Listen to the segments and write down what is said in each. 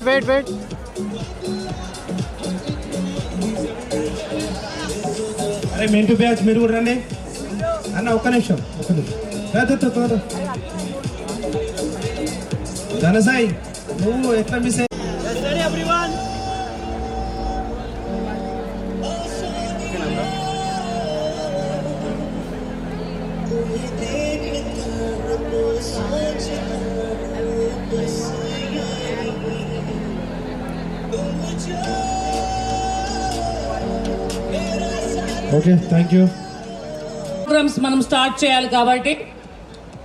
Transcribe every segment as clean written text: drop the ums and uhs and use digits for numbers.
Wait అరే మెంటు batch మీరు కూడా రండి అన్న. ఒక్క నిమిషం ధనసాయి నువ్వు ఎట్లా miss okay thank you. Programs మనం స్టార్ట్ చేయాలి కాబట్టి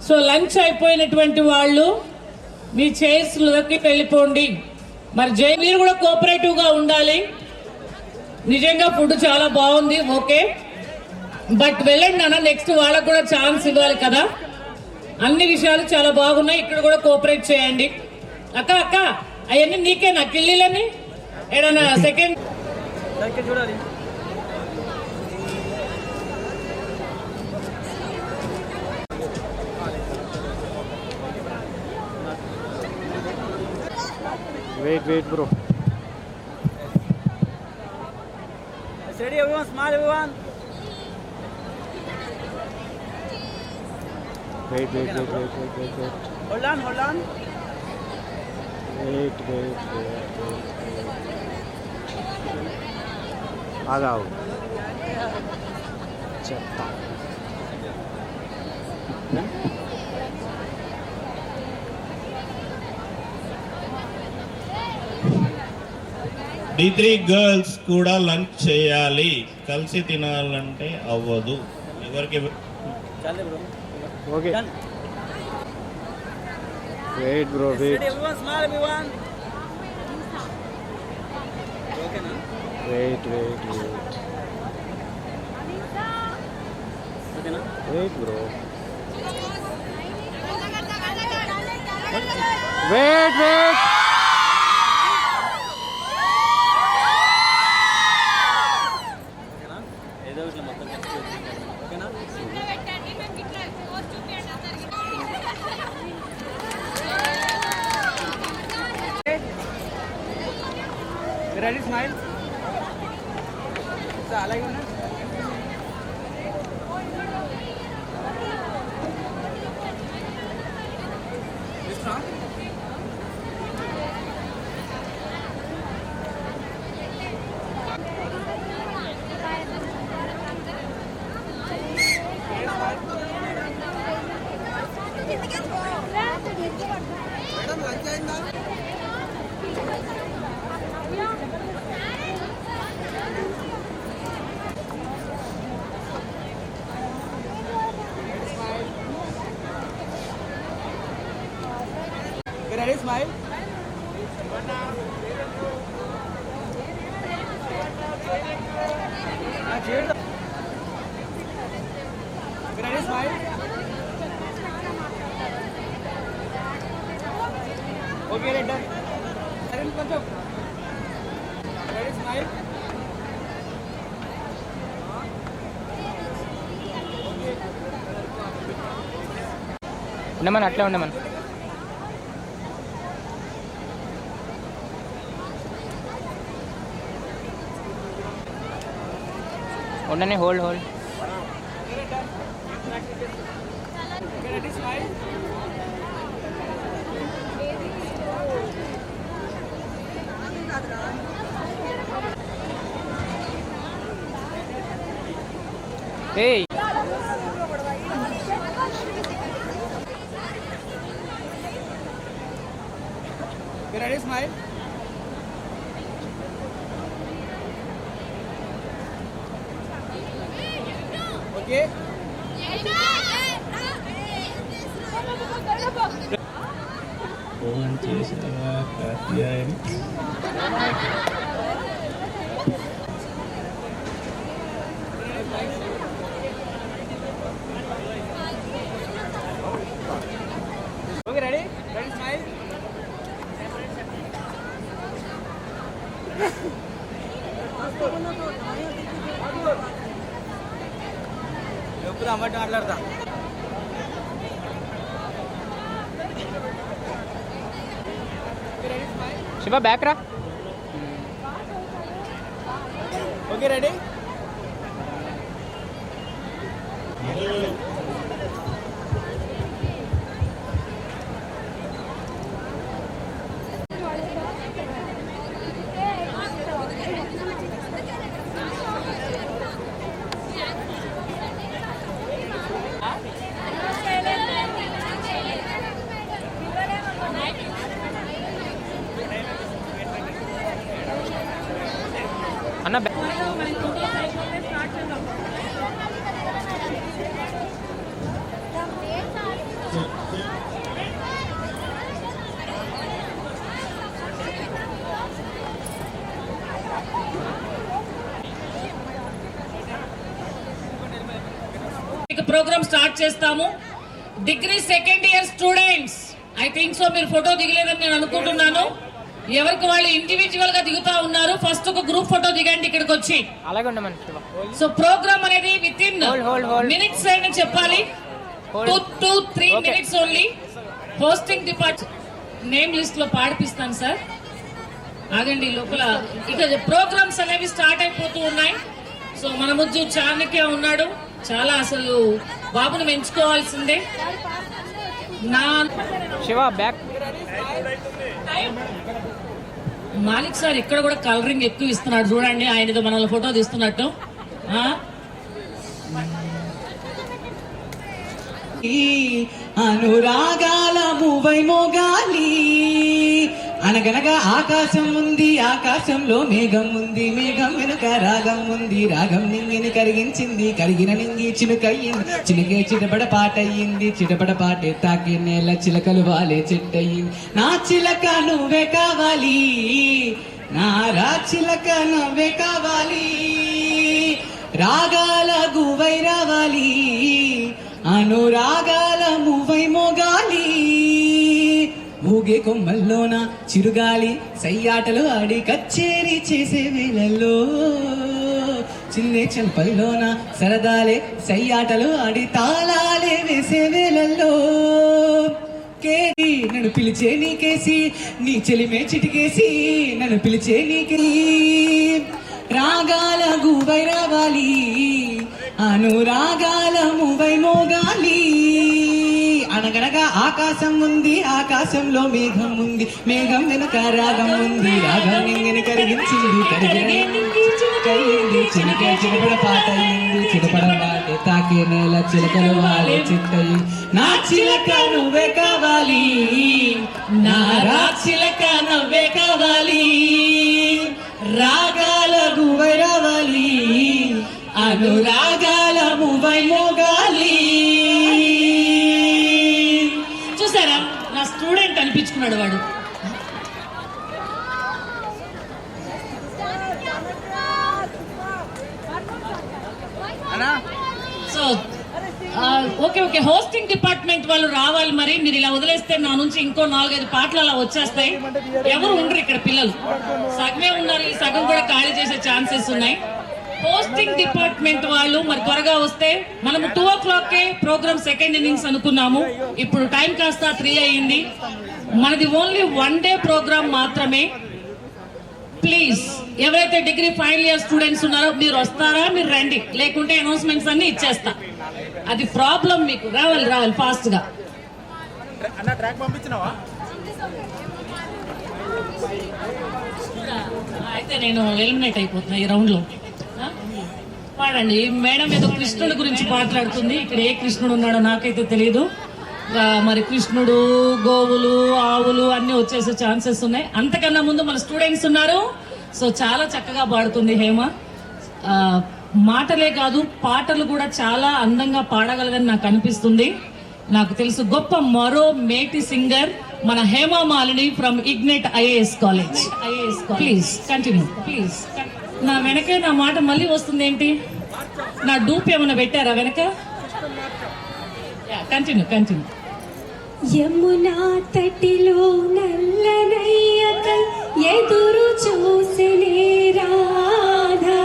సో లంచ్ అయిపోయినటువంటి వాళ్ళు మీ చైర్స్లోకి వెళ్ళిపోండి. మరి మీరు కూడా కోఆపరేటివ్గా ఉండాలి. నిజంగా ఫుడ్ చాలా బాగుంది, ఓకే, బట్ వెళ్ళండి అన్న, నెక్స్ట్ వాళ్ళకు కూడా ఛాన్స్ ఇవ్వాలి కదా. అన్ని విషయాలు చాలా బాగున్నాయి, ఇక్కడ కూడా కోఆపరేట్ చేయండి. అక్క అవన్నీ నీకేనా కిల్లీలని ఏడన్నా సెకండ్ చూడాలి. Wait, bro. It's ready, everyone. Smile, everyone. Wait. Hold on. Wait. Agao. Chapta. D3 girls కూడా లంచ్ చేయాలి, కలిసి తినాలంటే అవ్వదు. ఎవరికి okay wait bro wait bro wait Ready, smile. Alagi unna. Ready, smile. Ready, smile. Okay, ready, done. Ready, smile. ఉండమని అట్లా ఉండమని ఉండని హోల్డ్ Ready, smile. ఏయ్ Ready, smile. Okay. ఫోన్ చేసావా Katyayani? Okay, ready? Ready, smile. ఎప్పుడు అమ్మటి మాట్లాడతా. Ready, smile. శివ బ్యాక్ రా. Okay ready. అన్న బ్యాక్. ప్రోగ్రామ్ స్టార్ట్ చేస్తాము. Degree second year students, I think so మీరు ఫోటో దిగలేదని నేను అనుకుంటున్నాను. ఎవరికి వాళ్ళు ఇండివిజువల్ గా దిగుతా ఉన్నారు. ఫస్ట్ ఒక గ్రూప్ ఫోటో దిగండి ఇక్కడికి వచ్చి. అలాగే ఉండమని శివ. సో ప్రోగ్రామ్ అనేది విత్ ఇన్ hold. మినిట్స్ అని చెప్పాలి. 2-3 minutes only. Hosting department name list లో పాడిపిస్తాను సార్. ఆగండి లోపల. ఇక ప్రోగ్రామ్స్ అనేవి స్టార్ట్ అయిపోతూ ఉన్నాయి. సో మన ముద్దు చాణక్య ఉన్నాడు. చాలా అసలు బాబును మెచ్చుకోవాల్సిందే. నా శివ బ్యాక్. మాలిక్ సార్ ఇక్కడ కూడా కలరింగ్ ఎక్కువ ఇస్తున్నాడు చూడండి. ఆయనతో మనల్ని ఫోటో తీస్తున్నట్టు. అనురాగాల మూవై మోగాలి. అనగనగా ఆకాశం ఉంది, ఆకాశంలో మేఘం ఉంది, మేఘం వెనుక రాగం ఉంది, రాగం నింగిని కరిగించింది, కరిగిన నింగి చినుకయ్యింది, చినుకే చిటపడ పాటయ్యింది, చిటపడ పాటే తాకి నేల చిలకలు వాలే చెట్టయ్యింది. నా చిలక నువ్వే కావాలి, నా రా చిలక నువ్వే కావాలి, రాగాల గువై రావాలి, అనురాగాల మూవై మోగాలి. ఊగే కొమ్మల్లోన చిరుగాలి సయ్యాటలు ఆడి కచ్చేరి చేసే వేళల్లో, చిన్నే చెంపల్లోన సరదాలే సయ్యాటలు ఆడి తాళాలే వేసే వేళల్లో, కేసి నన్ను పిలిచే నీకేసి, నీ చెలిమే చిటికేసి నన్ను పిలిచే నీకే, రాగాల గువై రావాలి, అనురాగాల మూవై మోగాలి. అనగనగా ఆకాశం ఉంది, ఆకాశంలో మేఘం ఉంది, మేఘం వెనుక రాగం ఉంది, రాగం నింగిని కరిగించింది, కరిగింది, చిలకే చిలపడ పాట అయింది, చిలపడ పాటే తాకే నేల చిలకలు వాలే చిట్టయి. నా చిలక నువ్వే కావాలి, నా రా చిలక నువ్వే కావాలి, రాగాల గువై రావాలి, అనురాగాల మూవై మోగాలి. చూసారా నా స్టూడెంట్ అనిపించుకున్నాడు వాడు. సో ఓకే హోస్టింగ్ డిపార్ట్మెంట్ వాళ్ళు రావాలి. మరి మీరు ఇలా వదిలేస్తే నా నుంచి ఇంకో 4-5 పాటలు అలా వచ్చేస్తాయి. ఎవరు ఉండరు ఇక్కడ, పిల్లలు సగమే ఉన్నారు, ఈ సగం కూడా ఖాళీ చేసే ఛాన్సెస్ ఉన్నాయి. హోస్టింగ్ డిపార్ట్మెంట్ వాళ్ళు మరి త్వరగా వస్తే, మనము 2 o'clock ప్రోగ్రామ్ సెకండ్ ఇన్నింగ్స్ అనుకున్నాము, ఇప్పుడు టైం కాస్త 3 అయ్యింది. మనది ఓన్లీ 1 day ప్రోగ్రామ్ మాత్రమే. ప్లీజ్ ఎవరైతే డిగ్రీ ఫైనల్ ఇయర్ స్టూడెంట్స్ ఉన్నారో మీరు వస్తారా, మీరు రండి, లేకుంటే అనౌన్స్మెంట్స్ అన్ని ఇచ్చేస్తా. అది ప్రాబ్లం, మీకు రావాలి ఫాస్ట్ గా. అన్న ట్రాక్ పంపించినావా? అయితే నేను ఎలిమినేట్ అయిపోతున్నా ఈ రౌండ్ లో. పాడండి. మేడం ఏదో కృష్ణుడి గురించి మాట్లాడుతుంది. ఇక్కడ ఏ కృష్ణుడు ఉన్నాడో నాకైతే తెలియదు. మరి కృష్ణుడు, గోవులు, ఆవులు అన్ని వచ్చేసే ఛాన్సెస్ ఉన్నాయి. అంతకన్నా ముందు మన స్టూడెంట్స్ ఉన్నారు. సో చాలా చక్కగా పాడుతుంది హేమ. మాటలే కాదు పాటలు కూడా చాలా అందంగా పాడగలదని నాకు అనిపిస్తుంది. నాకు తెలుసు గొప్ప మరో మేటి సింగర్ మన Hema Malini from ignite IAS college. Please continue, please. నా వెనకే నా మాట మళ్ళీ వస్తుంది ఏంటి? నా డూప్ ఏమైనా పెట్టారా వెనక? కంటిన్యూ. యమునా తటిలో నల్లనయ్యకై ఎదురు చూసినే రాధా,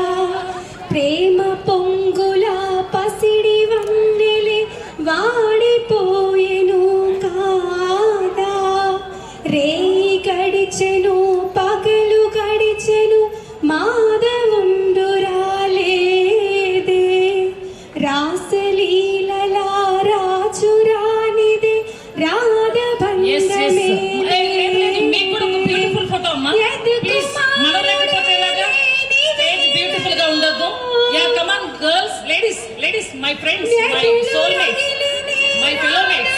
ప్రేమ పొంగుల పసిడి వన్నెలే వాడిపోయెను కాదా, రేయి గడిచెను my friends, my soulmates, my fellow mates.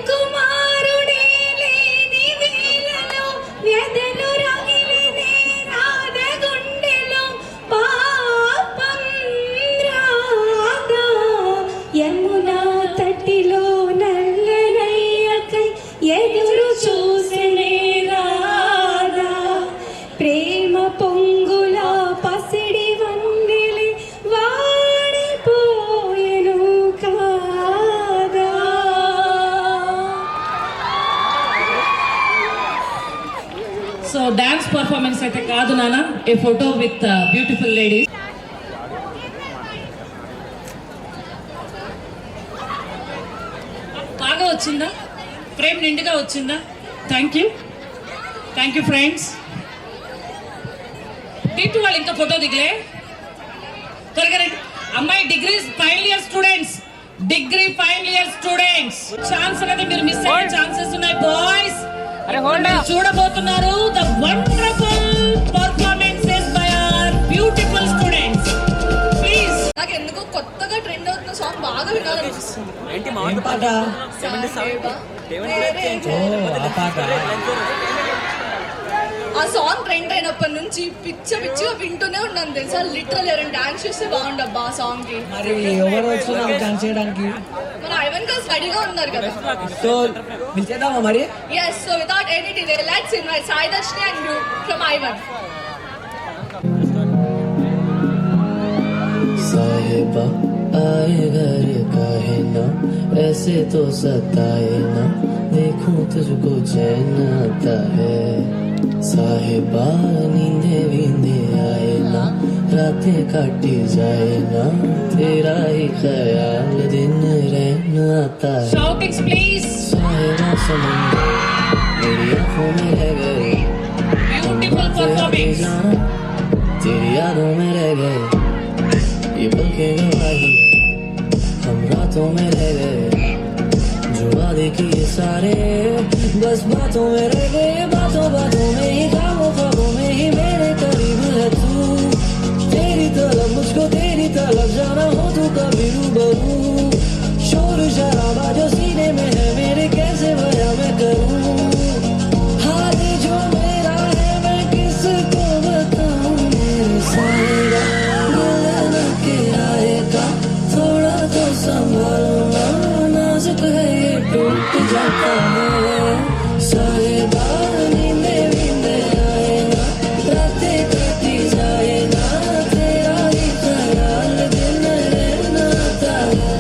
కుమారుడే లేని వేళలో వ్యధలు రగిలినే రాధ గుండెలో పాపం రాధా యమునా తటిలో నల్లనయ్యకై ఎదురు చూసెనే రాధా ప్రేమ పొంగుల పసిడి వన్నెలి వాడిపోయెను కాదా. సో డాన్స్ పర్ఫార్మెన్స్ అయితే కాదు నాన్న, ఏ ఫోటో విత్ బ్యూటిఫుల్ లేడీస్. బాగా వచ్చిందా? ఫ్రేమ్ నిండుగా వచ్చిందా? Thank you friends. టీటు వాళ్ళు ఇంకా ఫోటో దిగలే, త్వరగా రండి. అమ్మాయి degree final year students, chance అనేది మీరు మిస్ అయ్యే ఛాన్సెస్ ఉన్నాయి బాయ్స్. అరే హోల్డ్ చూడబోతున్నారు the wonderful performances by our beautiful students. Please. నాకు ఎందుకో కొత్తగా ట్రెండ్ అవుతున్న సాంగ్ బాగా వినాలనిపిస్తుంది. ఆ సాంగ్ ట్రెండ్ అయినప్పటి నుంచి పిచ్చిగా వింటూనే ఉన్నాను తెలుసా. లిటరల్ ఎవరైనా డాన్స్ చేస్తే బాగుండబ్బా ఆ సాంగ్ కి. మరి ఎవరు వచ్చినా డాన్స్ చేయడానికి? మన ఐవన్ గర్ల్స్ రెడీగా ఉన్నారు కదా, సో పిలిచేద్దామా మరి? yes, so without any delay let's invite Sai Darshini and you from Ivan. साहिबा आए घर काहे ना, ऐसे तो सताए ना, देखूं तुझको चैन आता है. साहिबा नींदे वींदे आए ना, रातें काटी जाए ना, तेरा ही ख्याल दिन रहना आता है. షౌటింగ్స్ ప్లీజ్. साहिबा समंदर मेरी आंखों में रह गए, బ్యూటిఫుల్ పర్ఫార్మెన్స్. तेरी यादों में रह गए, ये पल के गवाही है, हम रातों में रह गए, जो वादे किए सारे बस बातों में रह गए. बातों में ही ख्वाबों में ही मेरे करीब है तू. तेरी तलब मुझको तेरी तलब जाना हो तू कभी रूबरू. शोर शराबा जो सीने में है मेरे कैसे बयां मैं करूं. हाल जो मेरा है मैं किसको बताऊं. मेरे साहिबा के आएगा थोड़ा तो संभालो ना, नाजुक है ये टूट जाता है. साहिबा नींदे वींदे आए ना, रातें कटी जाए ना, तेरा ही ख्याल दिन रहना आता है.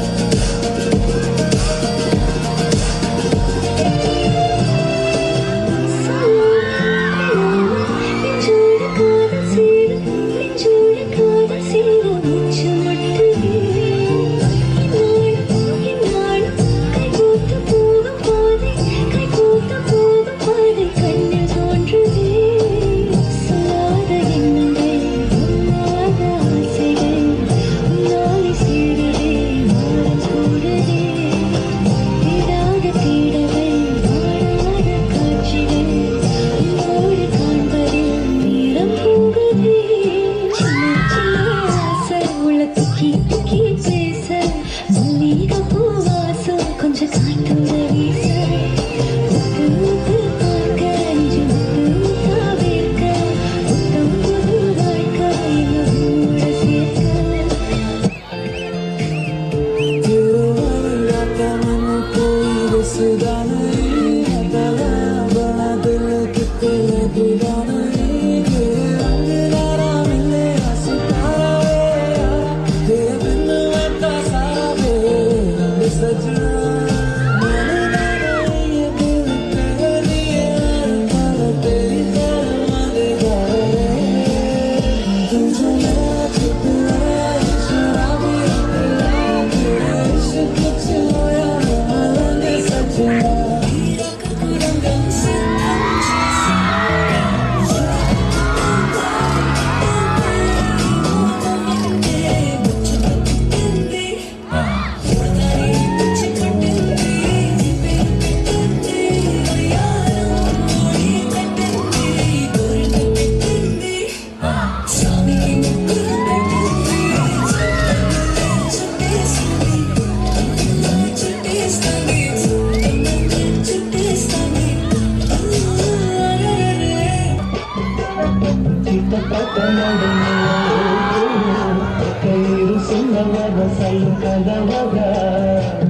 కలవగా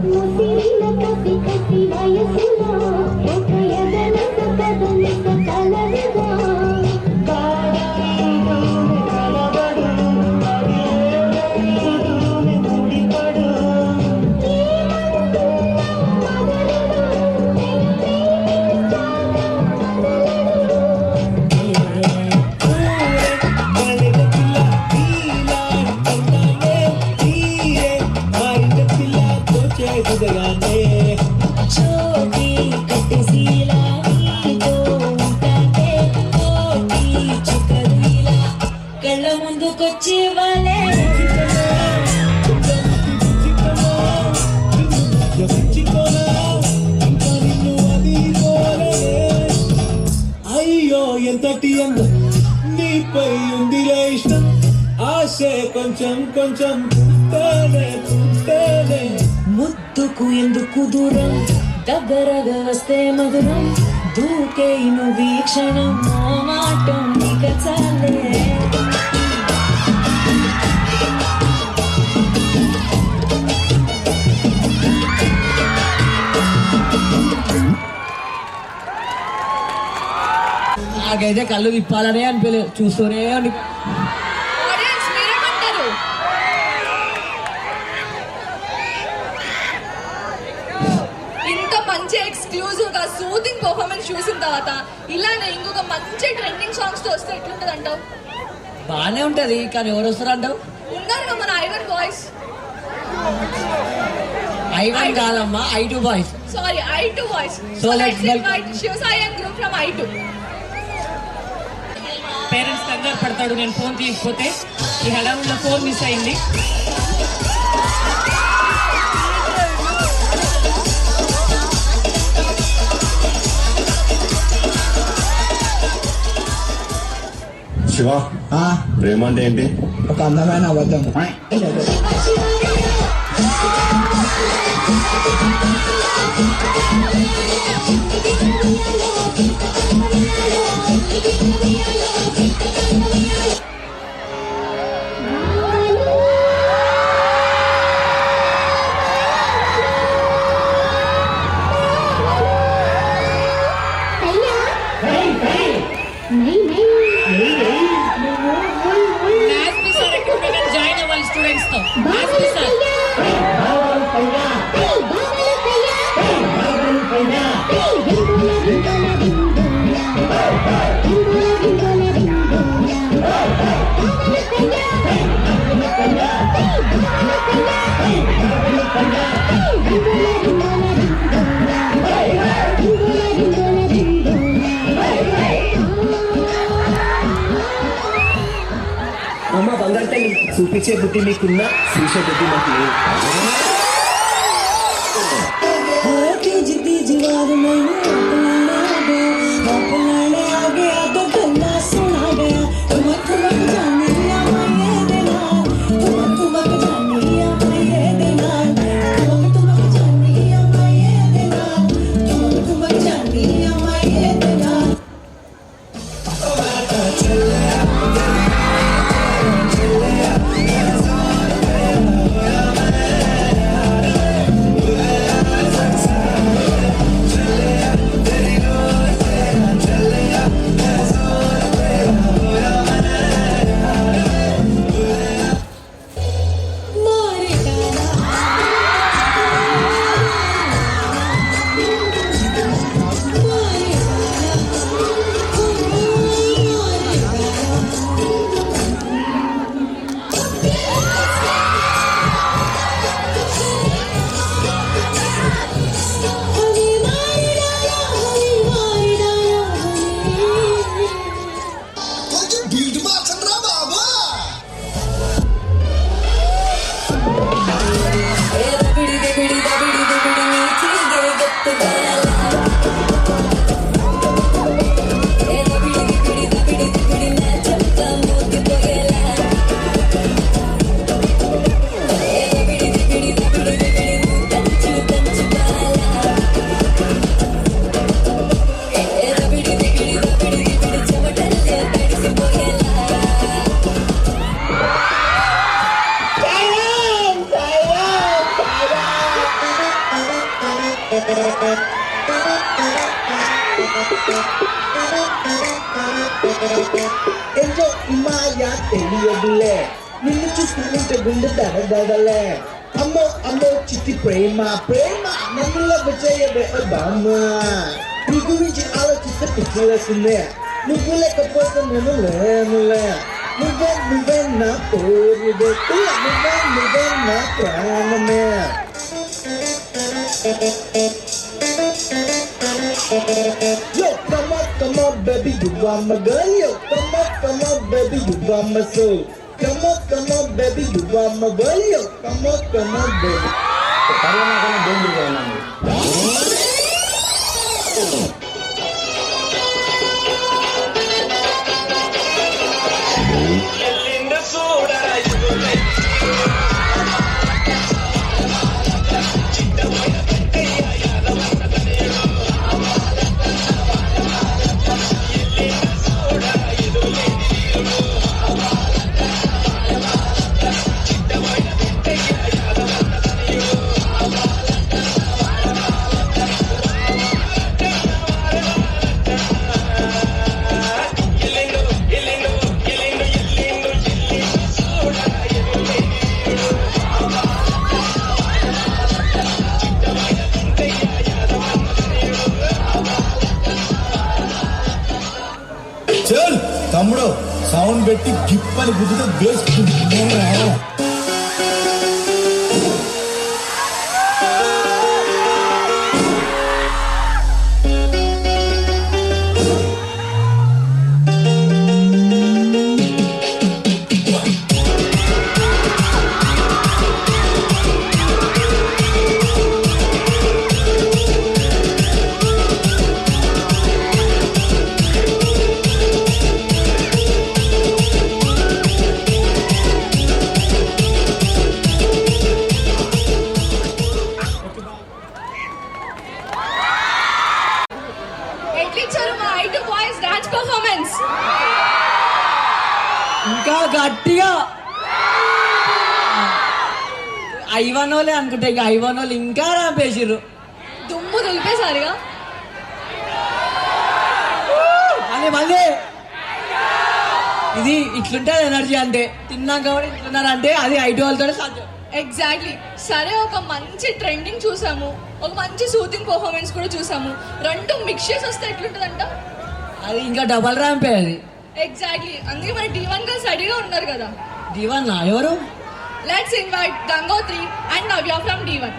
ముసిరిన కసి కసి వయసులో ఒక ఎదన కదలి కలవగా చోటి కట్టేసిలా నీతో ఉంటాకే కోటి చుక్కదిలా కళ్ళ ముందుకొచ్చి వాళ్ళే అయ్యో ఎంతటి అందం నీపై ఉందిలే ఇష్టం ఆశే కొంచెం కొంచెం పుట్టేనే ముద్దుకు ఎందుకు దూరం దగ్గరగా వస్తే మధురం దూకే వీక్షణం మాటం ఇక చాలే నాకైతే కళ్ళు విప్పాలనే అనిపించలేదు చూస్తూనే ఆడియన్స్ మీరేమంటారు? ఇంత మంచి ఎక్స్క్లూజివ్ గా సూదింగ్ పర్ఫార్మెన్స్ చూసిన తర్వాత ఇలానే ఇంకొక మంచి ట్రెండింగ్ సాంగ్స్ తో వస్తే ఎట్లుంటది అంటావు? బానే ఉంటది కానీ ఎవరు వస్తారు అంటావు ఉన్నారు మన ఐవన్ బాయ్స్. ఐవన్ కాదమ్మా I2 boys Sorry, I2 boys. So let's let's invite Shiv Sai and group from I2. Parents కంగారు పడతాడు నేను ఫోన్ తీయకపోతే. ఈ హడావుల్లో ఫోన్ మిస్ అయింది. శివ ప్రేమ అంటే ఏంటి? ఒక అందమైన అబద్ధం. జాయిన్ అవ్వాలి స్టూడెంట్స్ తో. అమ్మ బంగారు తల్లి చూపించే బుద్ధి మీకున్నా చూసే బుద్ధి మాకు లేదు. ఏంటో మాయా తెలియదులే నిన్ను చూసుకుంటే గుండె దడదడలే అమ్మో అమ్మో చిట్టి ప్రేమ ప్రేమ నన్ను లవ్ చేయబే బామ్మ నీ గురించి ఆలోచిస్తే పిచ్చిలేసిందే నువ్వు లేకపోతే నేను లేనులే నువ్వే నా పేరు పెట్టు నువ్వే నా ప్రాణమే Yo, come on, baby, you are my girl. Yo, come on, baby, you are my soul. Come on, baby, you are my girl. Yo, come on, baby. చల్ తమ్ముడు సౌండ్ పెట్టి గిప్పని గుద్దుతో వేసుకుంటున్నా ఎట్లిచ్చారు మా ఐటు బాయ్స్ డాన్స్ పర్ఫార్మెన్స్ ఇంకా గట్టిగా ఐవనోలే అనుకుంటా ఇక ఐవనోలు ఇంకా రాపేసిర్రు దుమ్ము దులిపేసారుగా మళ్ళీ మళ్ళీ ఇది ఇట్లుంటది ఎనర్జీ అంటే తిన్నాక కూడా ఇట్లున్నారంటే అది ఐటీ వాళ్ళతో సాధ్యం. ఎగ్జాక్ట్లీ. సరే, ఒక మంచి ట్రెండింగ్ చూసాము, ఒక మంచి సూతింగ్ పర్ఫార్మెన్స్ కూడా చూసాము. రెండు మిక్స్ చేసి వస్తే ఎట్లుంటుందంట? అది ఇంకా డబల్ ర్యాంపే అది. ఎగ్జాక్ట్లీ. అందుకే మన D1 గర్ల్స్ రెడీగా ఉన్నారు కదా. D1 ఎవరు? Let's invite Gangotri and Navya from D1.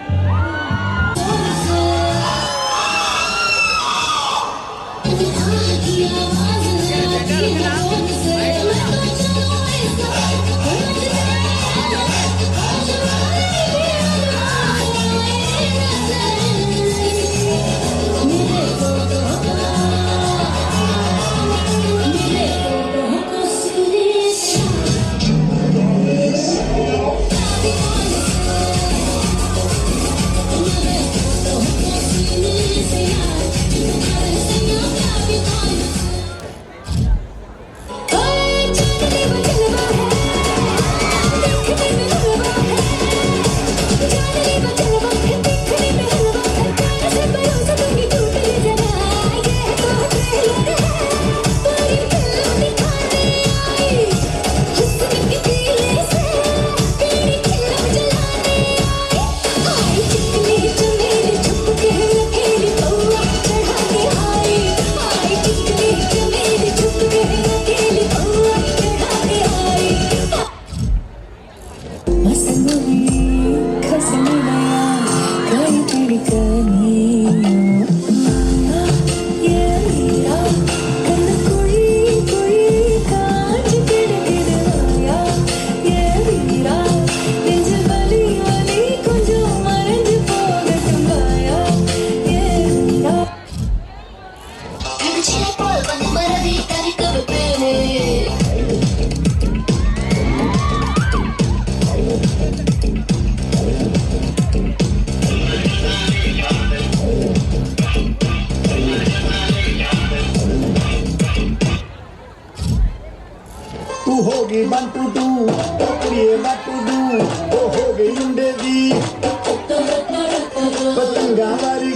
तू होगी 1 to 2 ये what to do हो गई उंडेगी पतंगा वारी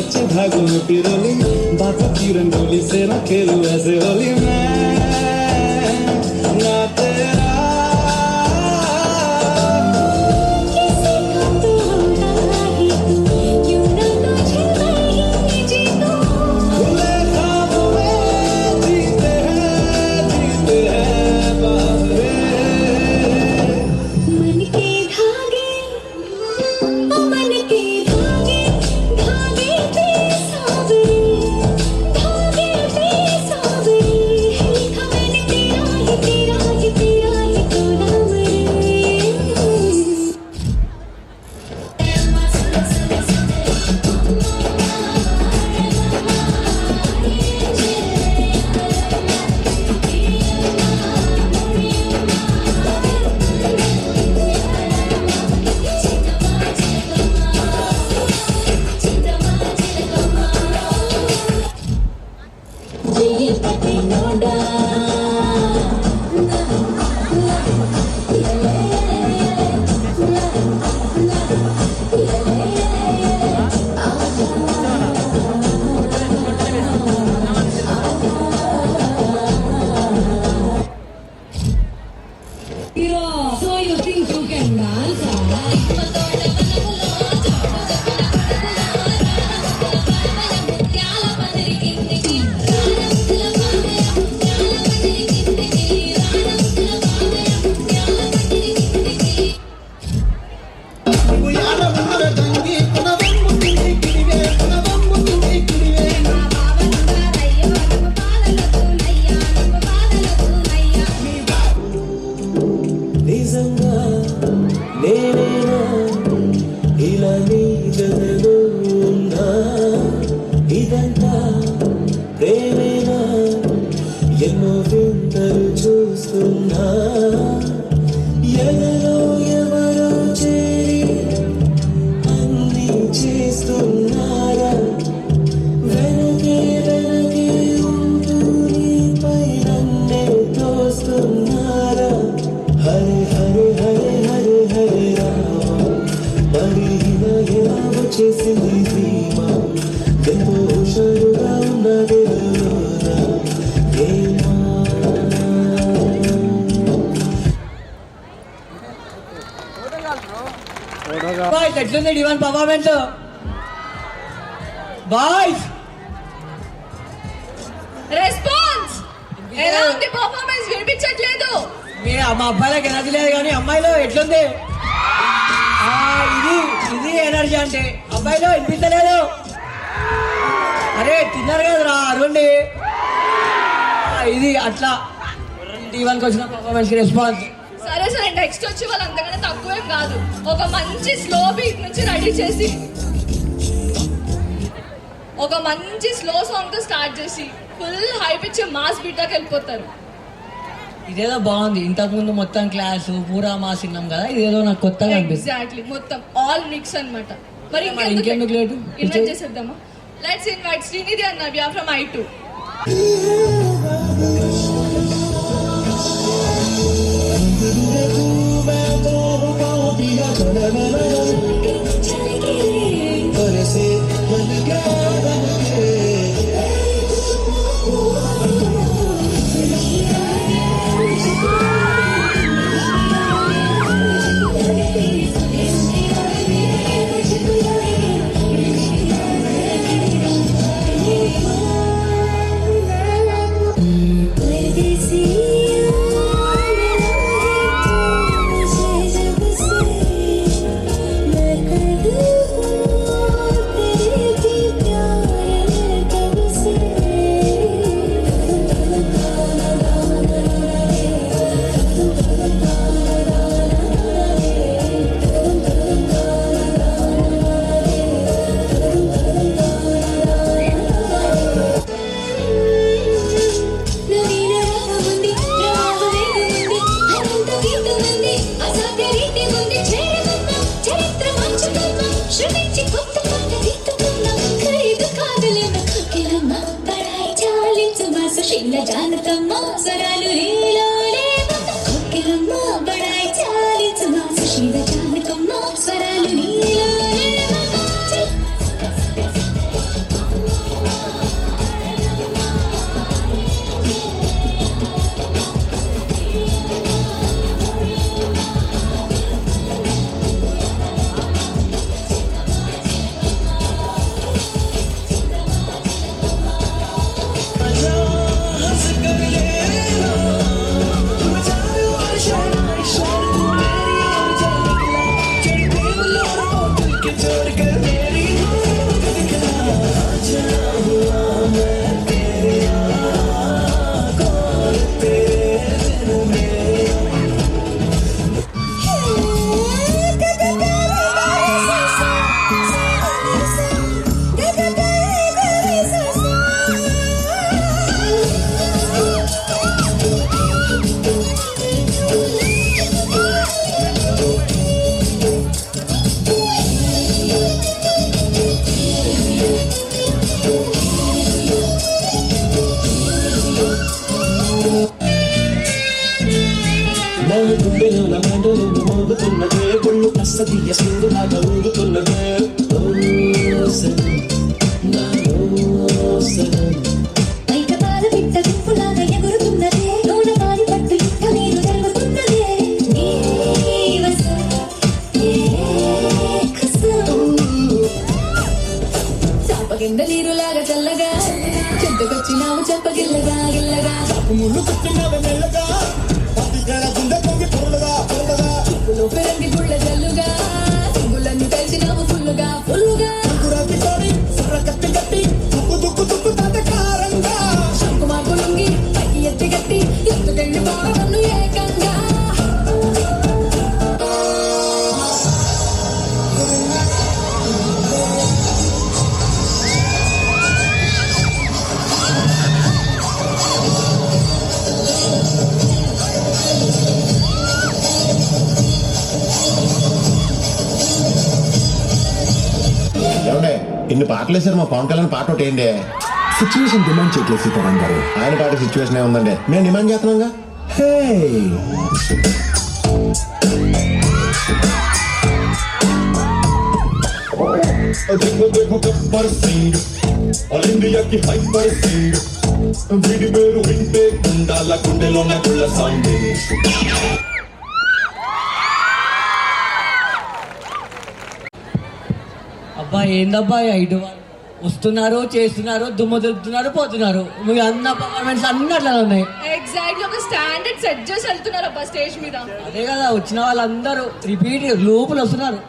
पीछे भागो मैं पिरोली बातों की रंगोली से ना खेलूं ऐसे होली मैं ना तेरा खुले ख्वाबों में जीते हैं बाबरे मन के धागे धागे पे सावरे है लिखा मैंने तेरा ही कोना मरे So you think you can dance? నిజంగా నేనేనా ఇలా నీ జతలో ఉన్నా ఇదంతా ప్రేమేనా ఎన్నో వింతలు చూస్తున్నా ఎలలో ఎవరో చేరి అన్ని చేస్తున్నారా వెనకే ఉంటూ నీపై నన్నే తోస్తున్నారా హరే హరే హరే హరే హరే రామ మరి ఇలా ఎలా వచ్చేసింది ధీమా ఎంతో హుషారుగా ఉన్నది ఎట్లుంది డివన్ పర్ఫార్మెన్స్ బాయ్స్? రెస్పాన్స్ ఎలా ఉంది? పర్ఫార్మెన్స్ వినిపించట్లేదు. మా అబ్బాయిలకు ఎనర్జీ లేదు కానీ అమ్మాయిలో ఎట్లుంది? ఇది ఎనర్జీ అంటే అబ్బాయిలో వినిపించలేదు. అరే తిన్నారు కదరా అరుండి. ఇది అట్లా టీవన్కి వచ్చిన పర్ఫార్మెన్స్ రెస్పాన్స్. సరే నెక్స్ట్ వచ్చి వాళ్ళు అంతకన్నా తక్కువేం కాదు. ఒక మంచి స్లో బీట్ నుంచి రెడీ చేసి ఒక మంచి స్లో సాంగ్ తో స్టార్ట్ చేసి ఫుల్ హైప్ ఇచ్చే మాస్ బీట్ దాకా వెళ్ళిపోతారు. ఇదేదో బాగుంది. ఇంతకు ముందు మొత్తం క్లాస్ పూరా మాస్ విన్నాం కదా, ఇదేదో నాకు కొత్తగా అనిపిస్తుంది. ఎగ్జాక్ట్లీ మొత్తం ఆల్ మిక్స్ అన్నమాట. మరి ఇంకెందుకు లేటు ఇన్వైట్ చేసేద్దామా? Let's invite Srinidhi and Navya from I2. నా గుండెలో నా మండలు మోగుతున్నదే ఒళ్ళు కస్తీయ సింధులాగా ఊగుతున్నదే ఓ సగం నా ఓ సగం బయట పాల పిట్ట గుంపులాగా ఎగురుతున్నదే లోన పారి పట్టు ఇంత నీరు జరుగుతున్నదే నీ వసం ఏ కసం చాపకింద నీరులాగా చల్లగా చెంతకొచ్చినావు చెప్పగిల్లగా గిల్లగా ముళ్ళు కుట్టినవి మెల్లగా పత్తికర గుండె పొంగి పొరలుగా పొరలుగా చెప్పులు పెరంగి గుళ్ళ జల్లుగా సింగులన్నీ కలిసినావు ఫుల్లుగా ఫుల్లుగా కురాకి తోడి సర్ర కత్తి కట్టి దుక్కు దుక్కు దుక్కు తాతకారంగా శంకుమార్పు లుంగి పైకి ఎత్తి గట్టి ఎత్తుకెళ్ళి పోవను ఏకంగా ఏమండే ఇన్ని పాటలు వేసారు మా పవన్ కళ్యాణ్ పాట ఒకటి ఏంటి సిచ్యువేషన్ డిమాండ్ చేయట్లేదు సీతారాం గారు. ఆయన పాట సిచ్యువేషన్ ఏముందండి మేము డిమాండ్ చేస్తున్నాగా హే देखो देखो गब्बर सिंह ऑल इंडिया की हाइपर सिंह వీడి పేరు వింటే గుండాల గుండెలోన గుళ్ళ సౌండ్ అబ్బా ఏందబ్బా ఐదు వస్తున్నారు చేస్తున్నారు దుమ్ము దులుపుతున్నారు పోతున్నారు మీ అన్న పర్ఫార్మెన్స్ అన్ని అట్లా ఉన్నాయి. ఎగ్జాక్ట్లీ ఒక స్టాండర్డ్ సెట్ చేసి వెళ్తున్నారు అబ్బా స్టేజ్ మీద. అదే కదా వచ్చిన వాళ్ళందరూ రిపీట్ లూపులు వస్తున్నారు.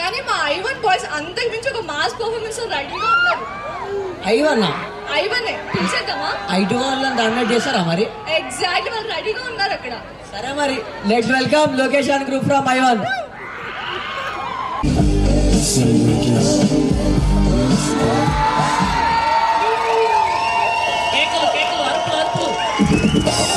కానీ మా ఐవన్ బాయ్స్ అంతకు మించి ఒక మాస్ పర్ఫార్మెన్స్ రెడీగా ఉన్నారు. ఐవన్నా ఐవనే పిలిచేద్దామా? ఐదు వాళ్ళని డామినేట్ చేస్తారా మరి? ఎగ్జాక్ట్లీ వాళ్ళు రెడీగా ఉన్నారు అక్కడ. సరే మరి let's welcome location group from Ivan. కేకలు కేకలు అరుపులు అరుపులు.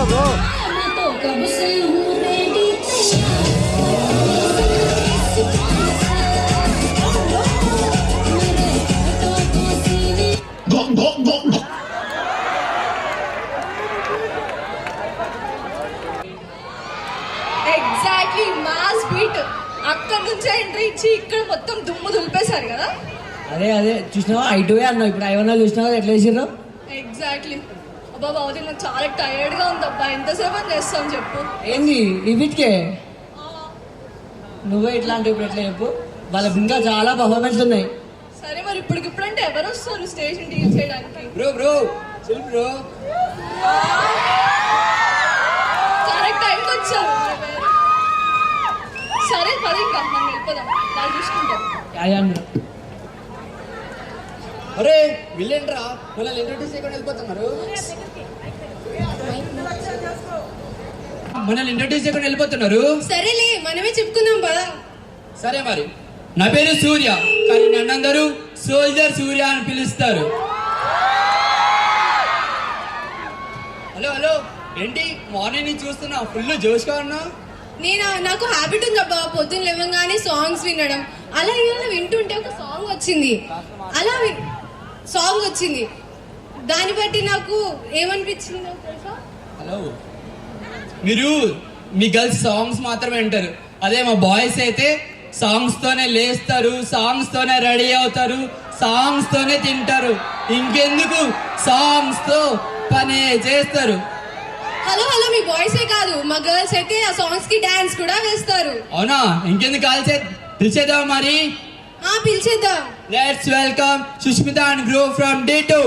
Bro. దుమ్ము దులిపేశారు కదా. అదే చూసినావా ఐటువే అన్నావు, ఇప్పుడు ఐవన్నా చూసినావా ఎట్లా వేసిర్రు. ఎగ్జాక్ట్లీ. అబ్బా బాబు నాకు చాలా టైర్డ్ గా ఉంది అబ్బా, ఎంతసేపు అని చేస్తాను చెప్పు. ఏంది వీటికే నువ్వే ఇట్లాంటి ఇప్పుడు ఎట్లా చెప్పు, వాళ్ళకి ఇంకా చాలా పర్ఫార్మెన్స్ ఉన్నాయి. సరే మరి ఇప్పుడంటే ఎవరు వస్తారు స్టేజ్ డీల్ చేయడానికి? బ్రో కరెక్ట్ టైంకి వచ్చారు. సరే పది ఇంకా మనం వెళ్ళిపోదాం, వాళ్ళు చూసుకుంటాం. అరే వీళ్ళేంట్రా మనల్ని ఇంట్రొడ్యూస్ చేయకుండా వెళ్ళిపోతున్నారు, సరేలే మనమే చెప్పుకుందాం పదా. సరే మరి నా పేరు సూర్య, కానీ నన్ను అందరూ సోల్జర్ సూర్య అని పిలుస్తారు. హలో ఏంటి మార్నింగ్ నుంచి చూస్తున్నా ఫుల్ జోష్గా ఉన్నా. నాకు హ్యాబిట్ ఉంది అబ్బా, పొద్దున్న లేవగానే సాంగ్స్ వినడం. అలా ఇవాళ వింటుంటే ఒక సాంగ్ వచ్చింది, దాన్ని బట్టి నాకు ఏమనిపించిందో తెలుసా? హలో మీరు మీ గర్ల్స్ సాంగ్స్ మాత్రమే వింటారు, అదే మా బాయ్స్ అయితే సాంగ్స్ తోనే లేస్తారు, సాంగ్స్ తోనే రెడీ అవుతారు, సాంగ్స్ తోనే తింటారు, ఇంకెందుకు సాంగ్స్ తో పనే చేస్తారు. హలో మీ బాయ్సే కాదు, మా గర్ల్స్ అయితే ఆ సాంగ్స్ కి డాన్స్ కూడా వేస్తారు. అవునా, ఇంకెందుకు పిలిచేద్దాం మరి. పిలిచేద్దాం. Let's welcome Sushmitha and group from D2.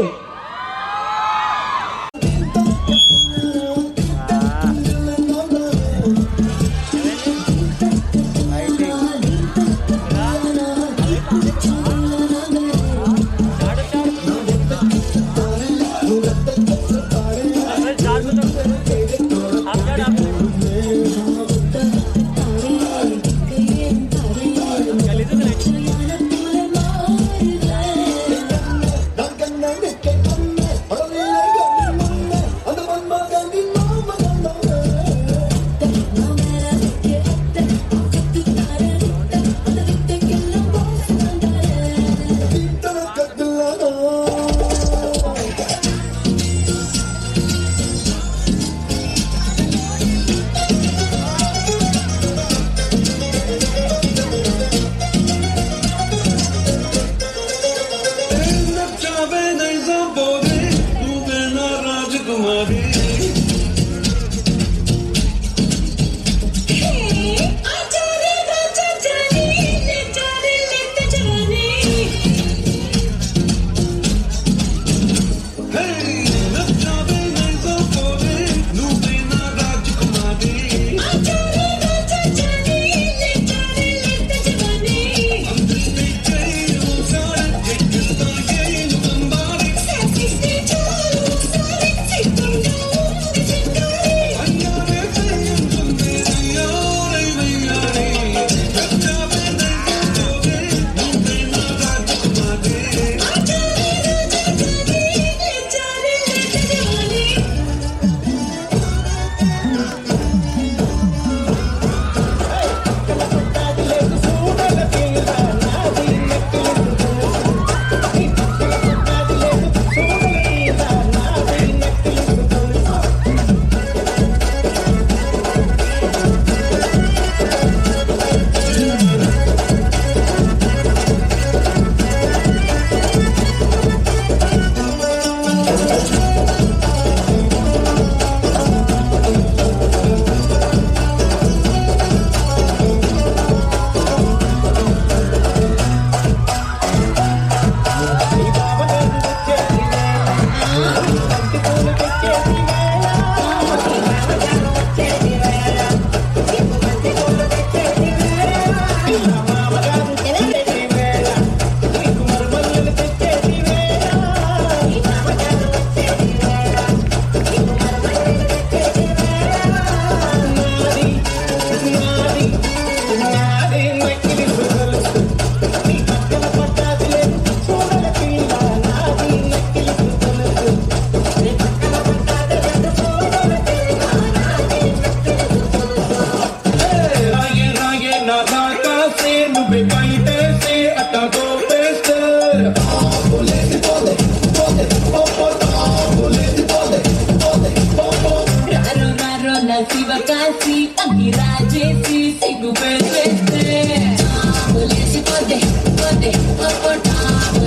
లేచిపోతే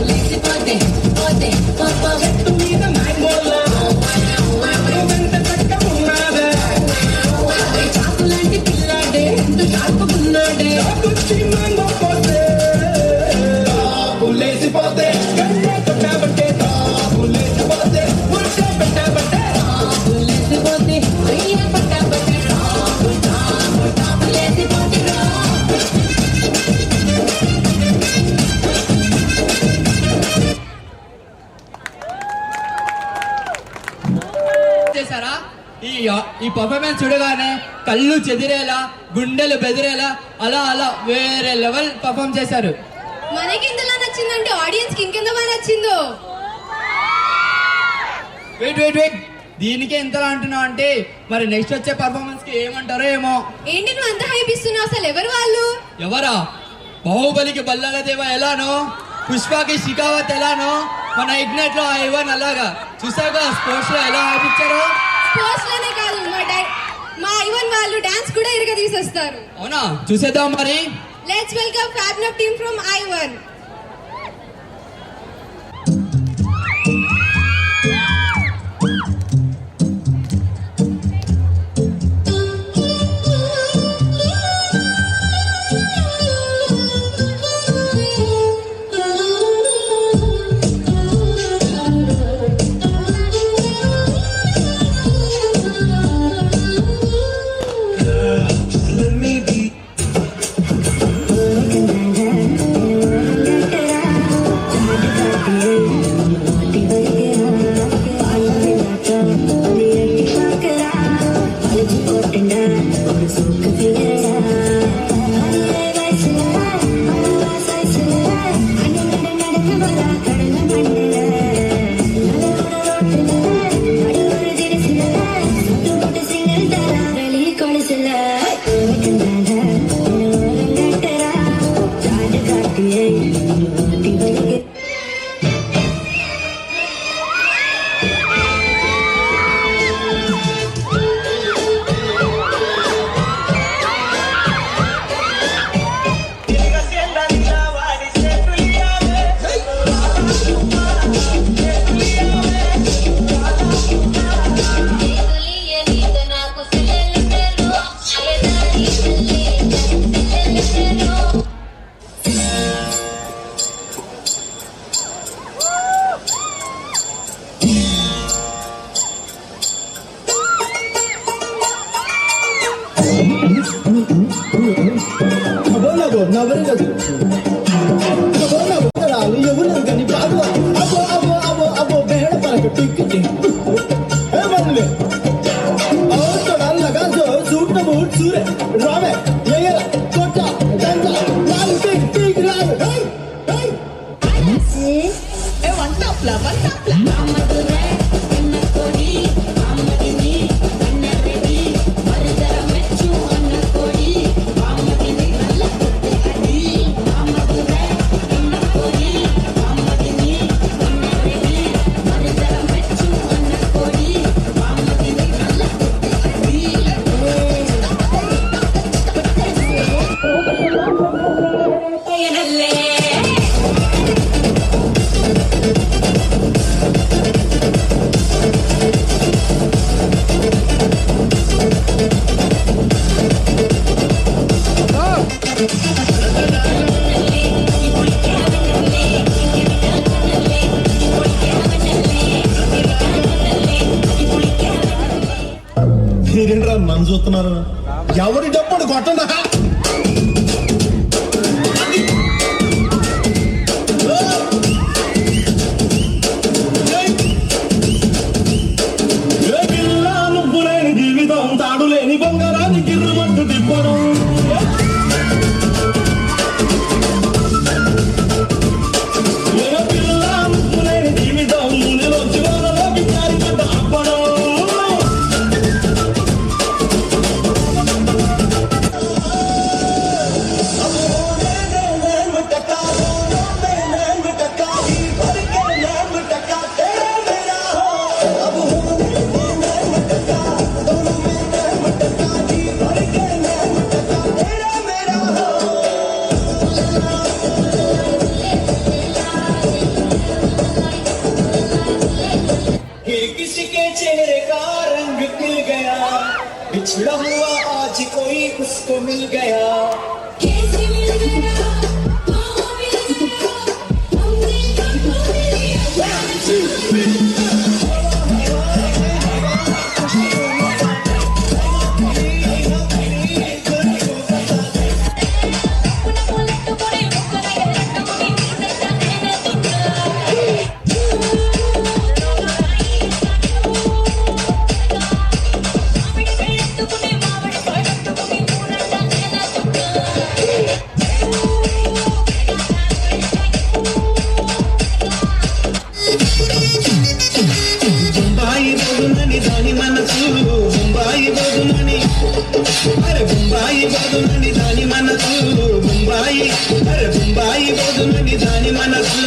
లేచిపోతే పోతే చెట్టు మీద మ్యాంగోలా వెంట చక్కకున్నాదే చాకులాంటి పిల్లాడే ఎంత చాకుకున్నాడే నాకొచ్చి మ్యాంగో పోతే లేచిపోతే గంటే కొట్టాబట్టే లేచిపోతే పుట్ట పెట్టాబట్టే లేచిపోతే అయ్యా పట్టాపట్టే లేచిపోతే చేశారా? ఈ పర్ఫార్మెన్స్ చూడగానే కళ్ళు చెదిరేలా గుండెలు బెదిరేలా అలా వేరే లెవెల్ పర్ఫార్మ్ చేశారు. మనకి ఇంతలా నచ్చిందంటే ఆడియన్స్ కి ఇంకెంత బాగా నచ్చిందో. వెయిట్ దీనికే ఇంతలా అంటున్నావు అంటే మరి నెక్స్ట్ వచ్చే పర్ఫార్మెన్స్ కి ఏమంటారో ఏమో. ఏంటి నువ్వు అంత హైప్ ఇస్తున్నావు? అసలు ఎవరు వాళ్ళు? ఎవరా? బాహుబలికి బల్లాల దేవ ఎలానో, పుష్పకి షికావత్ ఎలానో, మన ఇగ్నైట్ లో ఐవన్ అలాగా చూసాగా స్పోర్ట్స్ లో ఎలా ఆడిపించారో. స్పోర్ట్స్ లోనే కాదు మా ఐవన్ వాళ్ళు డాన్స్ కూడా ఇరగ తీసేస్తారు. అవునా? చూసేద్దాం మరి. లెట్స్ వెల్కమ్ ఫ్యాబ్నప్ టీమ్ ఫ్రమ్ ఐవన్. మీరేంట్రా నన్ను చూస్తున్నారు? ఎవరి డప్పుడు కొట్టండా? నువ్వు లేని జీవితం తాడు లేని బంగారాన్ని గిర్రుమంటూ తిప్పడం. నువ్వు లేని జీవితం మునిలో చివరలోకి జారిపడ్డ అప్పడం. बिछड़ा हुआ आज कोई उसको मिल गया कैसे मिल गया कहाँ मिल गया हमने कहाँ मिल गया బొంబాయి బొగునని దాని మనసు బొంబాయి బొగునని అరే బొంబాయి బొగునని దాని మనసు బొంబాయి అరే బొంబాయి బొగునని దాని మనసు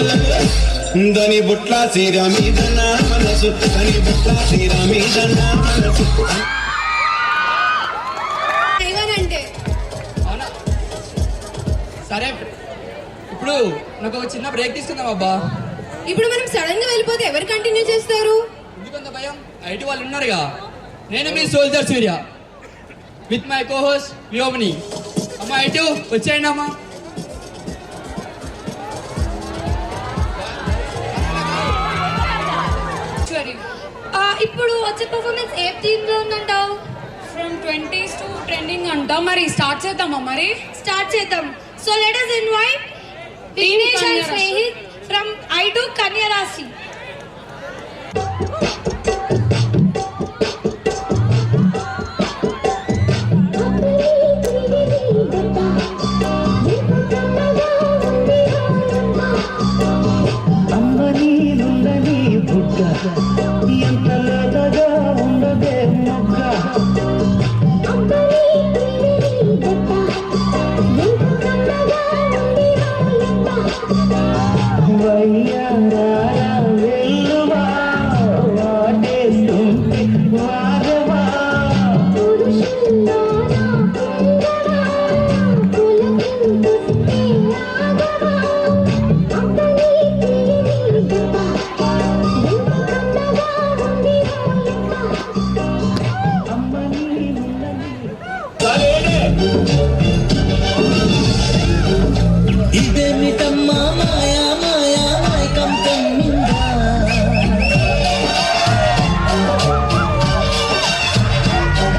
దాని బుట్ల సీర మీద నా మనసు దాని బుట్ల సీర మీద నా మనసు ఏమనంటే అవునా సరే ఇప్పుడు నాకు ఒక చిన్న బ్రేక్ తీసుకుందాం అబ్బా. ఇప్పుడు మనం సడన్ గా వెళ్ళిపోతే ఎవరు కంటిన్యూ చేస్తారు? ఎందుకంత భయం? ఐటీ వాళ్ళు ఉన్నారుగా. నేను మీ soldier Surya with my cohost Vyomini. అమ్మా ఐటీ వచ్చేయండి అమ్మా. ఇప్పుడు వచ్చే పర్ఫార్మెన్స్ ఏ థీమ్ లో ఉందంటావు? ఫ్రమ్ 20s టు ట్రెండింగ్ అంట. మరి స్టార్ట్ చేద్దామా? మరి స్టార్ట్ చేద్దాం. So let us invite Dinesh and Snehit from I2 Kanya Rasi. అమ్మని నుండని బుగ్గ ఎంత లేదగా ఉండదే మొగ్గ వయ్యారా వెల్లువా వాటేస్తుంటే వాగవా ఇదేమిటమ్మా మాయా మాయా మైకం కమ్మిందా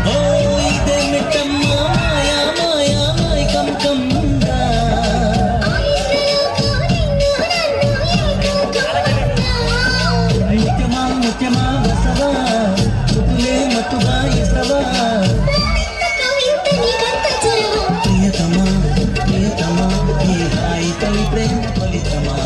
ఓ ఇదేమిటమ్మా మాయా మాయా మైకం కమ్మిందా ముత్యమా ముత్యమా వసవా ముతులే మతుగా ఇసవా ప్రియతమా ప్రియతమా ఈ హాయిపై ప్రేమ ఫలితమా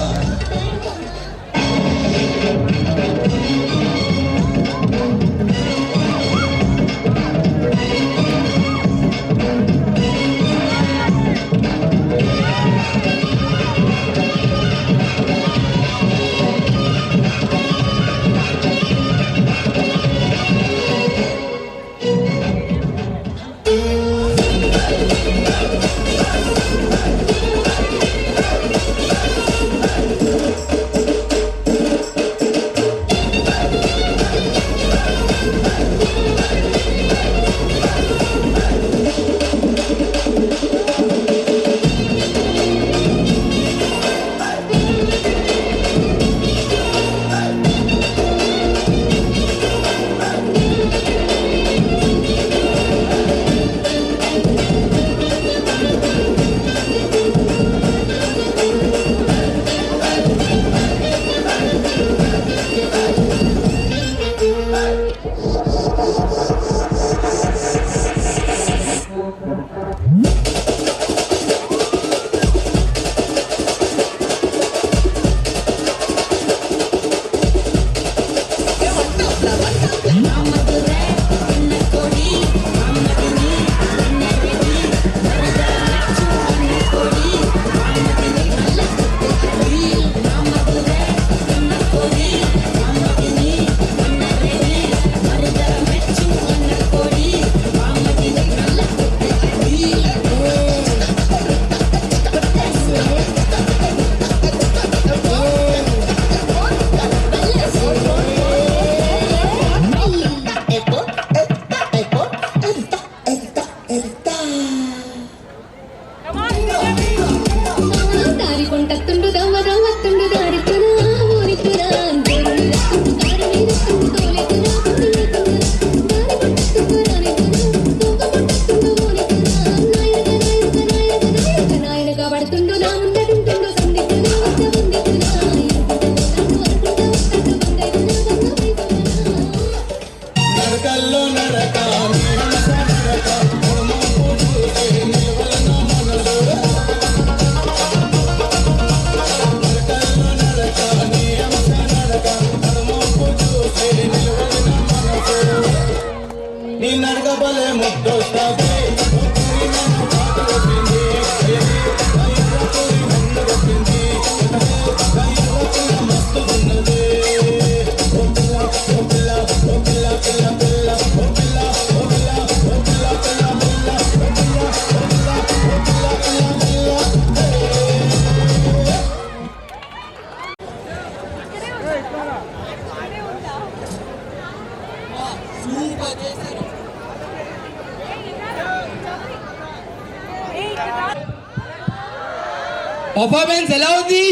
పర్ఫార్మెన్స్ ఎలా ఉంది?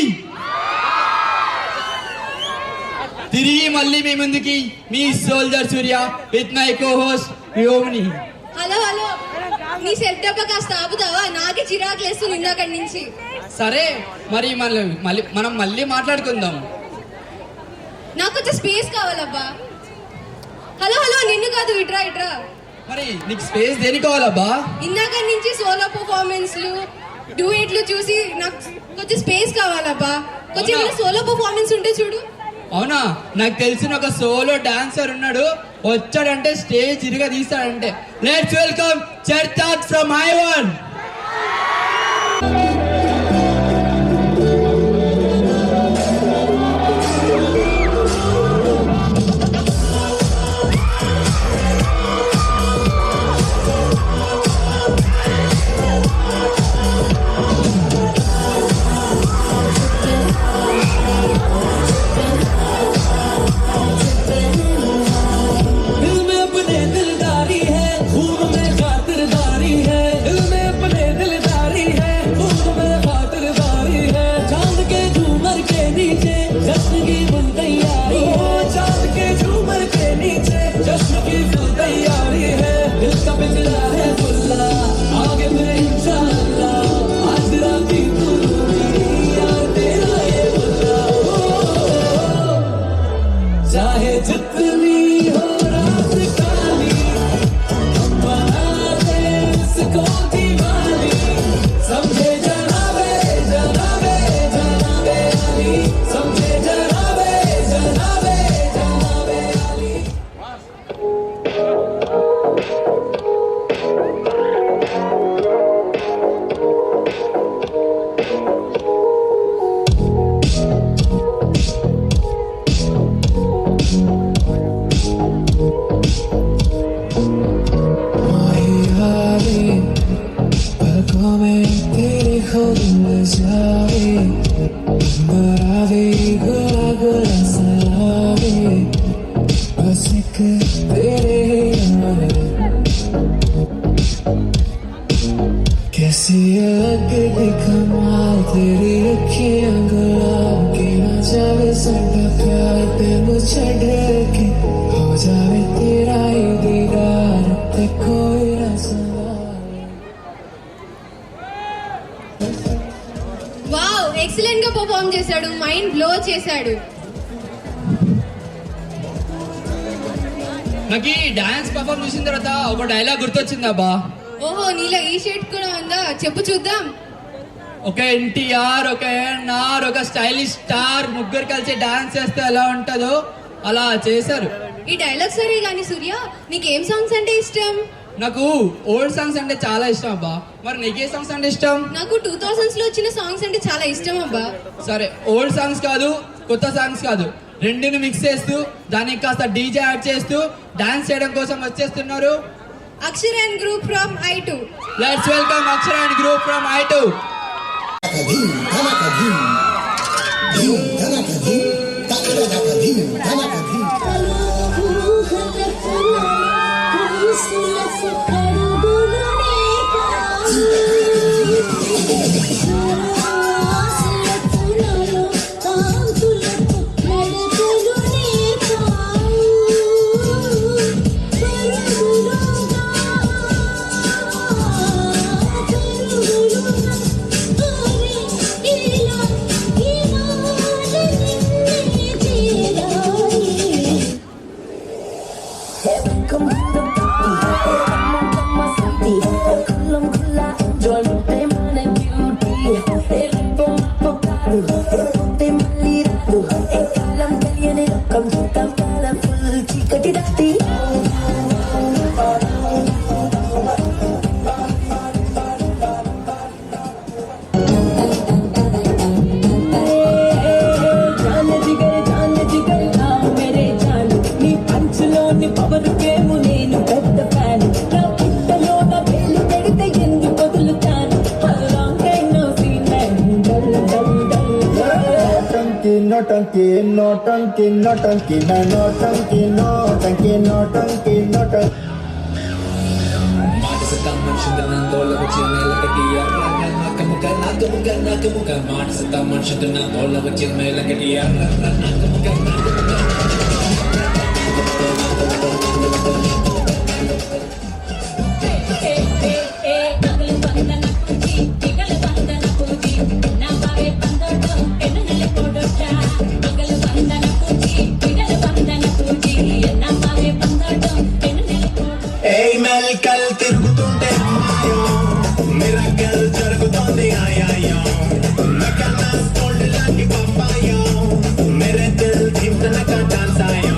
తిరిగి మళ్ళీ మీ ముందుకి మీ soldier Surya with my co host Yomini. Hello hello, నీ సెట్ డబ్బా కాస్త ఆపుతావా? నాకే చిరాకు లేస్తుంది ఇందాక నుంచి. సరే మరి మనం మళ్ళీ మాట్లాడుకుందాం. నాకు కొంచెం స్పేస్ కావాలబ్బా. హలో హలో, నిన్ను కాదు, ఇట్రా ఇట్రా. మరి నీకు స్పేస్ దేనికి కావాలబ్బా? ఇందాక నుంచి సోలో పర్ఫార్మెన్స్లు డ్యూయెట్లు చూసి నాకు కొంచెం స్పేస్ కావాలబ్బా. కొంచెం సోలో పర్ఫార్మెన్స్ ఉంటే చూడు. అవునా, నాకు తెలిసిన ఒక సోలో డాన్సర్ ఉన్నాడు, వచ్చాడంటే స్టేజ్ ఇరుగా తీస్తాడంటే. లెట్స్ వెల్కమ్ చర్తాత్ ఫ్రమ్ ఐవన్. कैसी अलग कमाल तेरी अखियां गुलाब की ना जावे साडा प्यार ते मुझे डर के हो जावे तेरा ही दीदार ते कोई ना सवाल. వావ్, ఎక్సలెంట్ గా పర్ఫార్మ్ చేశాడు, మైండ్ బ్లో చేశాడు. నాకు ఈ డాన్స్ పర్ఫార్మ్ చూసిన తర్వాత ఒక డైలాగ్ గుర్తొచ్చిందబ్బా. ఓహో, నీలో ఈ షర్ట్ కూడా ఉందా? చెప్పు చూద్దాం. ఒక ఎన్టీఆర్, ఒక ఎన్ఆర్, ఒక స్టైలిష్ స్టార్ ముగ్గురు కలిసి డాన్స్ చేస్తే ఎలా ఉంటుందో అలా చేశారు. ఈ డైలాగ్ సరే గానీ సూర్య, నీకేం సాంగ్స్ అంటే ఇష్టం? నాకు ఓల్డ్ సాంగ్స్ అంటే చాలా ఇష్టం అబ్బా. మరి నీకే సాంగ్స్ అంటే ఇష్టం? నాకు 2000s లో వచ్చిన సాంగ్స్ అంటే చాలా ఇష్టం అబ్బా. సరే, ఓల్డ్ సాంగ్స్ కాదు, కొత్త సాంగ్స్ కాదు, రెండుని మిక్స్ చేస్తూ దానికి కాస్త డీజే యాడ్ చేస్తూ డాన్స్ చేయడం కోసం వచ్చేస్తున్నారు Akshara and group from I2. Let's welcome Akshara and group from I2. नौटंकी नौटंकी नौटंकी ना नौटंकी नौटंकी नौटंकी नौटंकी Mata sa tamang sundan ng tola ko siya may lakadiya. Kamuka na నాకముక మానసత మనుషుతున్న తోళ్ళ వచ్చిన మేల గట్టియా నాకముక మెల్కల్ తిరుగుతుంటే మిరకల్ జరుగుతోంది ఆయాయో మెకనాస్ గోల్డ్ లాంటి పప్పాయో మేరే దిల్ ధిమ్కన కా డాన్స్ ఆయో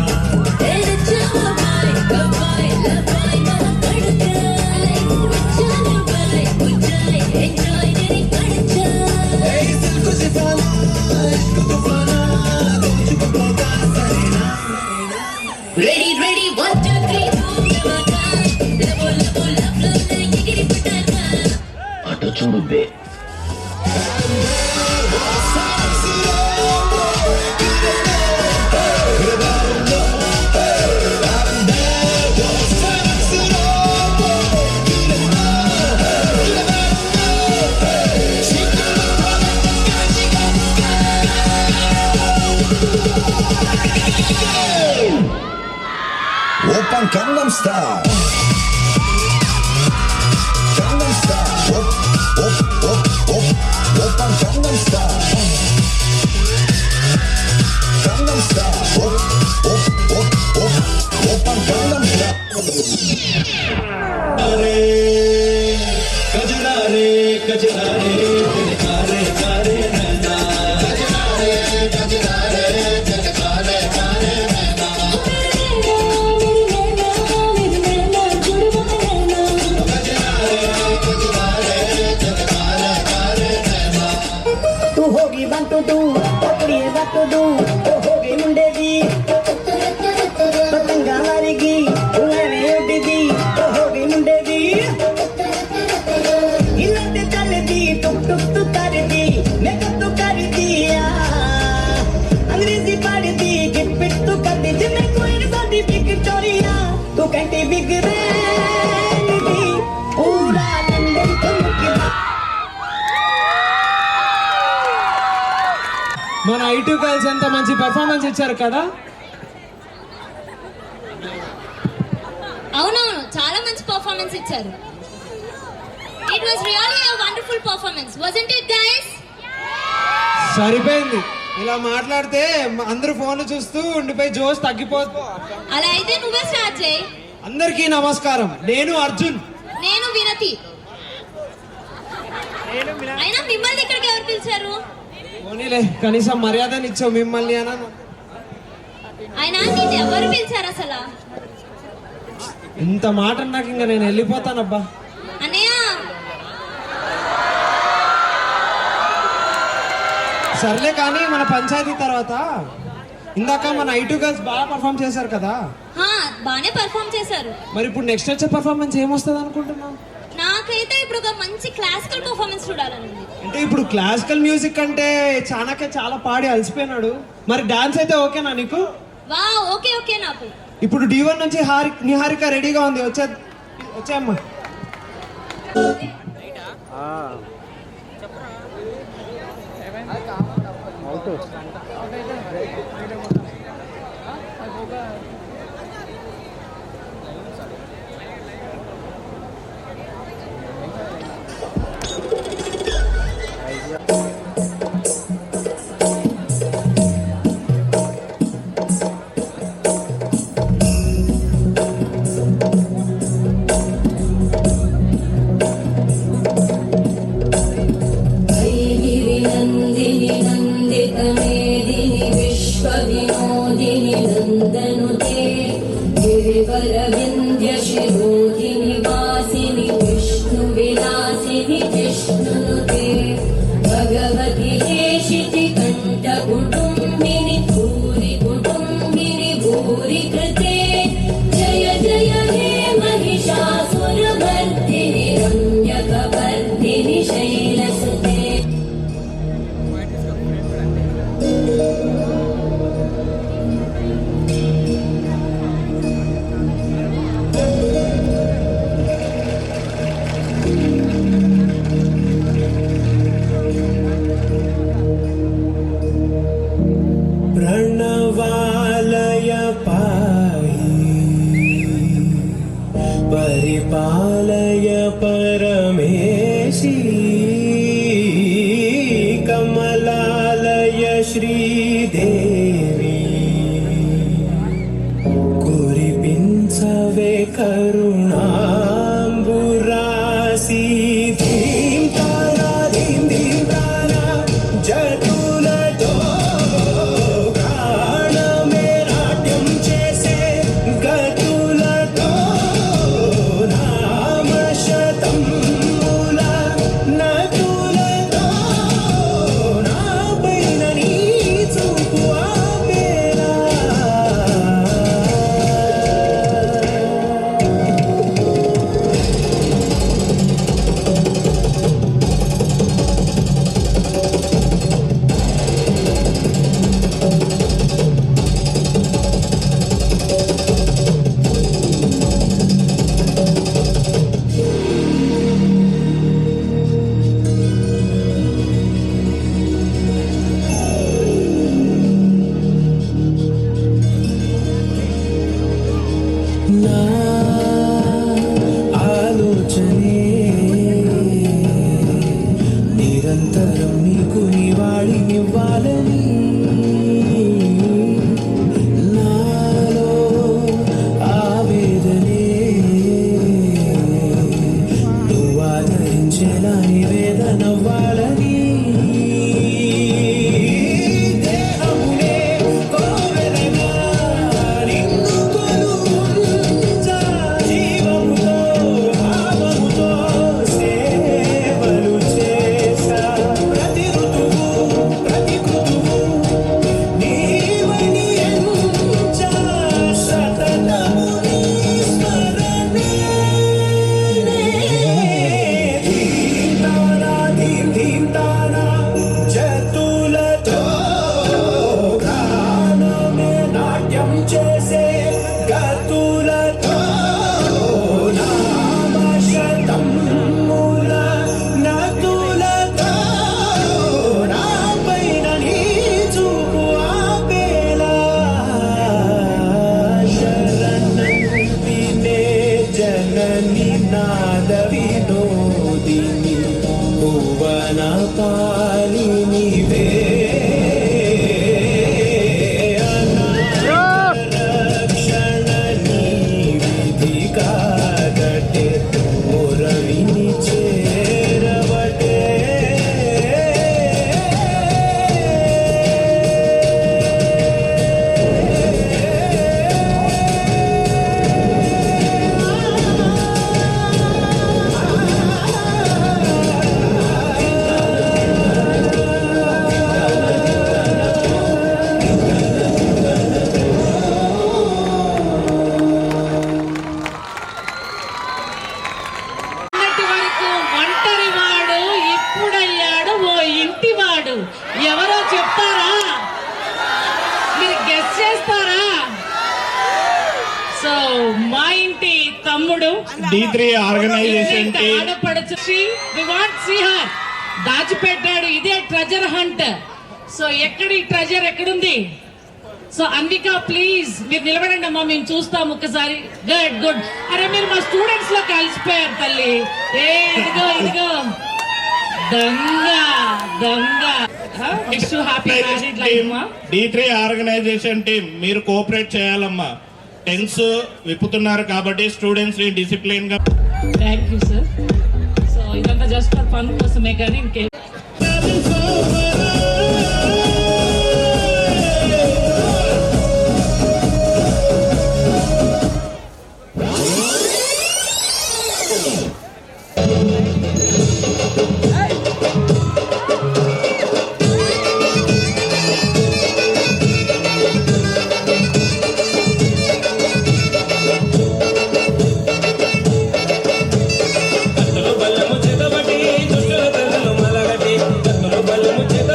Ready, ready, 1, 2, 3, అటు చూడు బే Open Gangnam Style. Gangnam Style. Open Gangnam Style. Gangnam Style. Open Gangnam Style. Kajnare, kajnare, kare kare nana. Kajnare, kajnare, kare kare nana. तू होगी one two to पकड़ी one two to तो होगी मुंडे की पतंगा मारेगी उड़ाने उड़ेगी तो होगी मुंडे की हिलते चलती टुक टुक टुक करती मेकअप तो कर दिया अंग्रेजी पढ़ती गिट पिट तो कर दी जिन्हें कोई साथी विक्टोरिया तू कहती बिग रेंगी पूरा लंदन तुम की మన ఐటీ గర్ల్స్ ఎంత మంచి పర్ఫార్మెన్స్ ఇచ్చారు కదా. అవునవును, చాలా మంచి పర్ఫార్మెన్స్ ఇచ్చారు. It was really a wonderful performance, wasn't it guys? సరిపోయింది, ఇలా మాట్లాడితే అందరూ ఫోన్లు చూస్తూ ఉండిపోయి జోష్ తగ్గిపోతుంది. అలా అయితే నువ్వే స్టార్ట్ చేయి. అందరికీ నమస్కారం, నేను అర్జున్. నేను వినతి. అయినా మిమ్మల్ని ఇక్కడికి ఎవరు పిలిచారు? పోనీలే, కనీసం మర్యాదని ఇచ్చావు మిమ్మల్ని అని. అయినా నేను ఎవరు పిలిచారు అసలు? ఇంత మాట నాకు ఇంకా నేను వెళ్ళిపోతానబ్బా. అన్నయ్య సర్లే కానీ మన పంచాయతీ తర్వాత ఇందాక మన ఐటీ గర్ల్స్ బాగా పర్ఫామ్ చేశారు కదా. బాగానే పర్ఫామ్ చేశారు. మరి ఇప్పుడు నెక్స్ట్ వచ్చే పర్ఫార్మెన్స్ ఏమొస్తుంది అనుకుంటున్నావు? నాకైతే ఇప్పుడు ఒక మంచి క్లాసికల్ పర్ఫార్మెన్స్ చూడాలని. అంటే ఇప్పుడు క్లాసికల్ మ్యూజిక్ అంటే చాలా పాడి అలసిపోయినాడు. మరి డాన్స్ అయితే ఓకేనా నీకు? వా ఓకే ఓకే నాకు. ఇప్పుడు D1 నుంచి నిహారిక రెడీగా ఉంది, వచ్చేయమ్మా. నందిని నందిత మేదిని విశ్వ వినోదిని నందనుతే శ్రీదేవి కురిపించవే కరుణాంబురాసి ధీం తారా ధీం ధీం తారా జటులతో ప్రాణమే నాట్యం చేసే గతులతో నామశతం మూల నటులతో నా పైన నీ చూపు ఆపేలా నా ఆలోచనే నిరంతరం నీకు నివాళినివ్వాలని నాలో ఆవేదనే నువ్వు ఆదరించేలా నివేదనవ్వాలని దేహమునే కోవెలగా నిన్ను కొలువుంచా జీవముతో భావముతో సేవలు చేసా ప్రతి ఋతువు ప్రతి కృతువు నీవని ఎంచా సతతము నీ స్మరణే ధీం తారా ధీం ధీం తారా జతులతో ప్రాణమే నాట్యం చేసే గతులతో నామశతం మూల నతులతో నా పైన నీ చూపు ఆపేలా శరణంతినే జనని నాద వినోదిని భువన పాలినివే రక్షణ నీ విధి కాదటే మురవిని చేరవటే మొన్నటి వరకు ఒంటరి వాడు ఇప్పుడయ్యాడు ఓ ఇంటివాడు. ఎవరో చెప్తారా? మీరు గెస్ చేస్తారా? సో మా ఇంటి తమ్ముడు D3 ఆర్గనైజేషన్ కి ఆడపడుచు వి వాంట్ సీ హర్ దాచిపెట్టాడు. ఇదే ట్రెజర్ హంట్. సో ఎక్కడి ట్రెజర్ ఎక్కడుంది? సో అంబిక ప్లీజ్ మీరు నిలబడండి అమ్మా, మేము చూస్తాం ఒక్కసారి. Good good. అరే మీరు మా స్టూడెంట్స్ లో కలిసిపోయారు తల్లి. ఏ ఇదిగో ఇదిగో దొంగ దొంగ. Wish you happy marriage life మా. D3 ఆర్గనైజేషన్ టీం మీరు కోఆపరేట్ చేయాలమ్మా. టెన్స్ విప్పుతున్నారు కాబట్టి స్టూడెంట్స్ ని డిసిప్లిన్ గా. Thank you sir. సో ఇదంతా జస్ట్ ఫర్ ఫన్ కోసమే కానీ ఇంకే కత్తులు బల్లము చేతబట్టి దుష్టుల తలలు మలగట్టి కత్తులు బల్లము చేత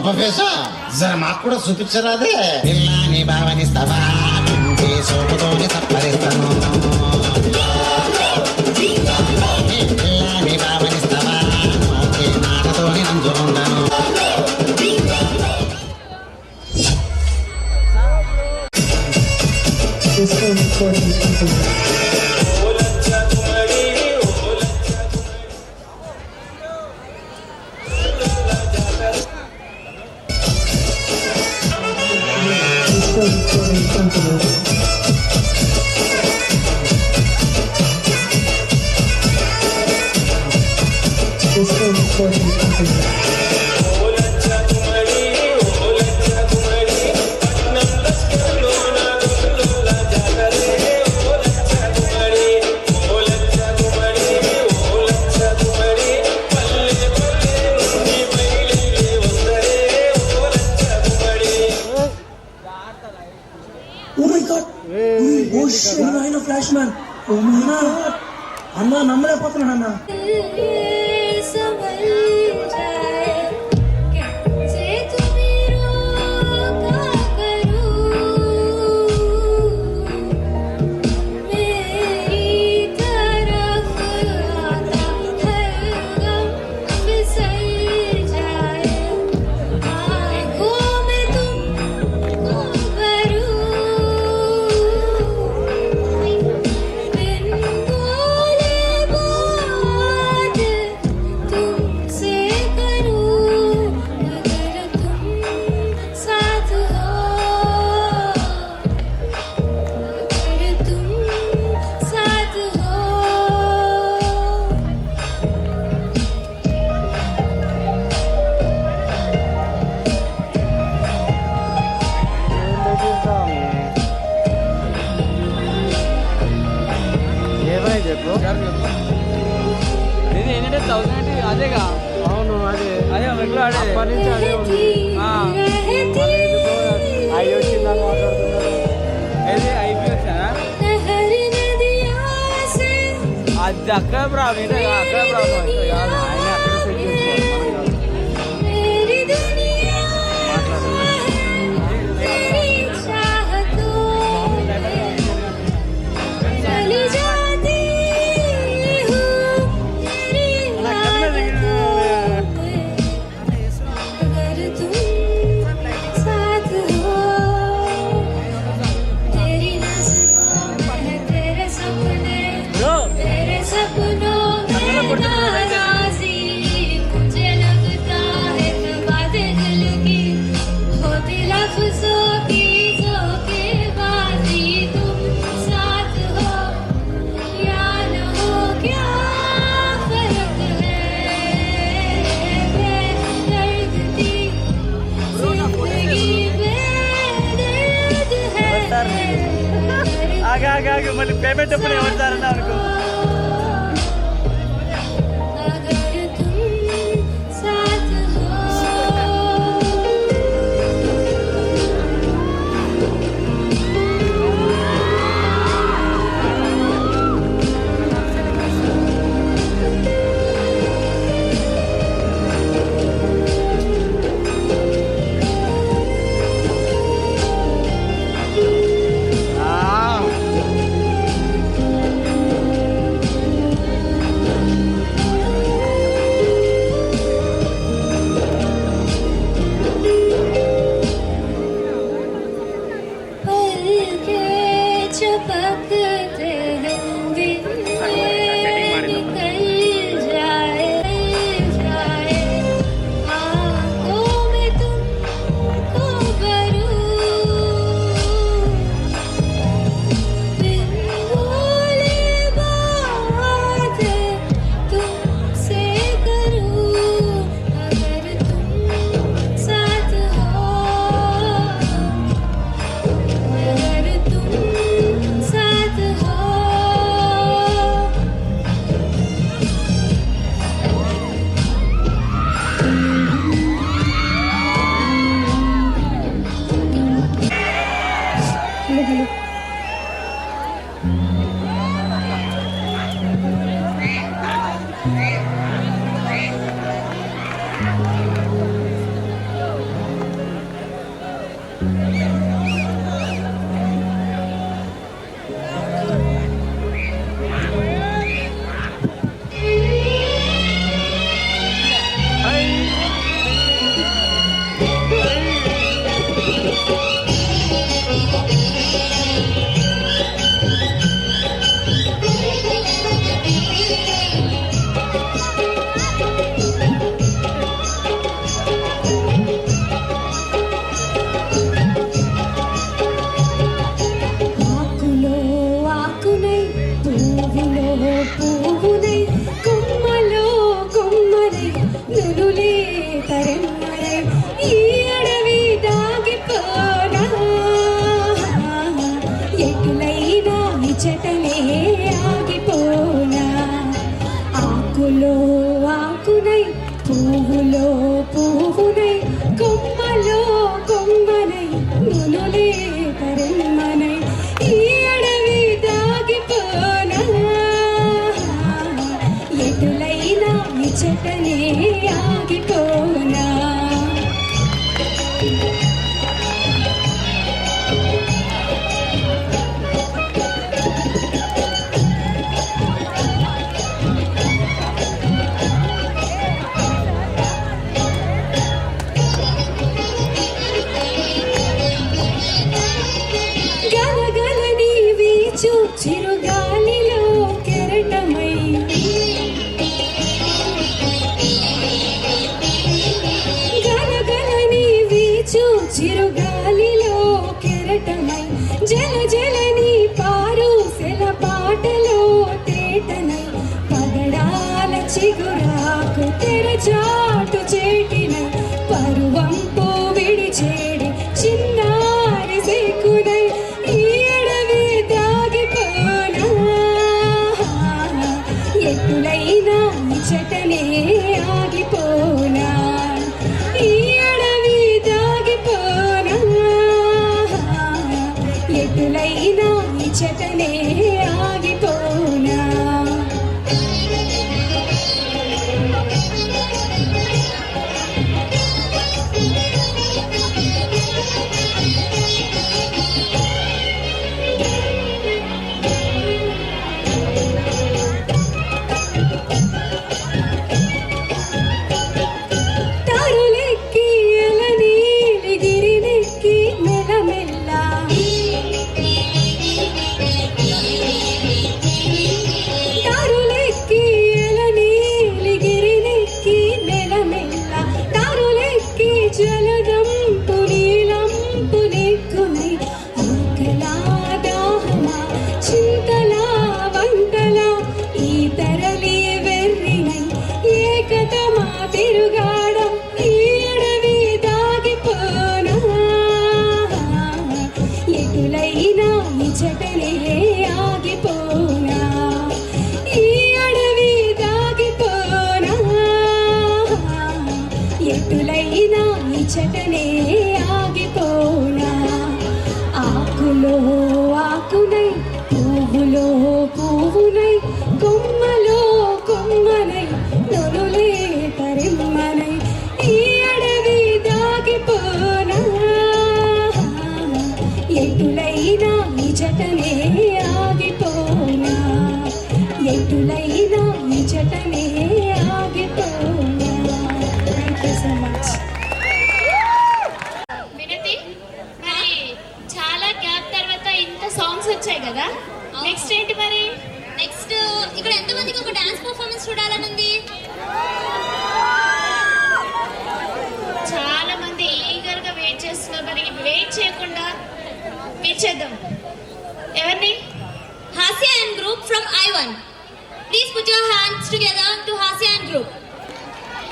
గొప్ప ఫేసా జర మాకు కూడా చూపించరాదే పిల్లాని భావనిస్తావా సోపుతోని సప్పరిస్తాను పిల్లాని భావనిస్తావా నాటతోని నంచుకుంటాను ఫ్లాష్ మ్యాన్ అన్నా నమ్మలేకపోతున్నాను అన్న అదేగా అవును అదే అదే అప్పటి నుంచి అదే ఉంది అవి వచ్చిందని మాట్లాడుతున్నారు ఏది అయిపోయిందా అది అక్కడ ప్రాబ్లం అక్కడ ప్రాబ్లం కాదు ఆయన అక్కడ సెట్ చేసుకోవాలి మళ్ళీ పేమెంట్ ఎప్పుడు ఏమంటారన్న అనుకో పువ్వునై కొమ్మలో కొమ్మనై నునులే తరెమ్మనై ఈ అడవి దాగిపోనా ఎటులైనా ఇచటనే ఆగిపోనా ఆకులో ఆకునై పువ్వులో పువ్వునై కొమ్మలో కొమ్మనై నునులే తరెమ్మనై ఈ అడవి దాగిపోనా ఎటులైనా ఇచటనే ఆగిపోనా గలగలని వీచు చిరుగాలిలో కెరటమై గలగలని వీచు చిరుగాలిలో కెరటమై జల జలని పారు సెల పాటలో తేటనై పగడాల చిగురాకు తెరచాటు చేటినై పరువంపు విడిచేడి చిన్నారి సేకునై ఈ అడవి దాగిపోనా ఎటులైనా ఇచటనే ఆగిపోనా ఈ అడవి దాగిపోనా ఎటులైనా ఇచటనే ఆగిపోనా తారులెక్కి ఎలనీలి గిరినెక్కి మెల్లమెల్ల తారులెక్కి ఎలనీలి గిరినెక్కి మెల్లమెల్ల తారులెక్కి జలదంపు నీలంపు నెక్కునై ఆకలా దాహమా చింతలా వంటలా ఈ తరలి వెర్రినై ఏకతమా తిరుగాడం ఈ అడవి దాగిపోనా ఎటులైనా ఇచటనే ఆగిపోనా ఈ అడవి దాగిపోనా ఎటులైనా ఇచటనే ఆగిపోనా ఆకులో ఆకునై పువ్వులో పువ్వునై కొమ్మలో కొమ్మనై నొరులే తరిమ్మనై ఈ అడవి దాగిపోనా ఎటులైనా ఇచటనే ఆగిపోనా ఎటులైనా ఇచటనే ఆగిపోనా. Thank you so much. వినతి మరి చాలా గ్యాప్ తర్వాత ఇంత సాంగ్స్ వచ్చాయి కదా, నెక్స్ట్ ఏంటి మరి? నెక్స్ట్ ఇక్కడ ఎంతమందికి ఒక డాన్స్ పర్ఫార్మెన్స్ చూడాలని ఉంది? చాలా మంది ఈగర్ గా వెయిట్ చేస్తున్నారు. మరి వెయిట్ చేయకుండా పిలిచేద్దాం. ఎవరిని? Hasya and group from I1. Please put your hands together to Hasya and group.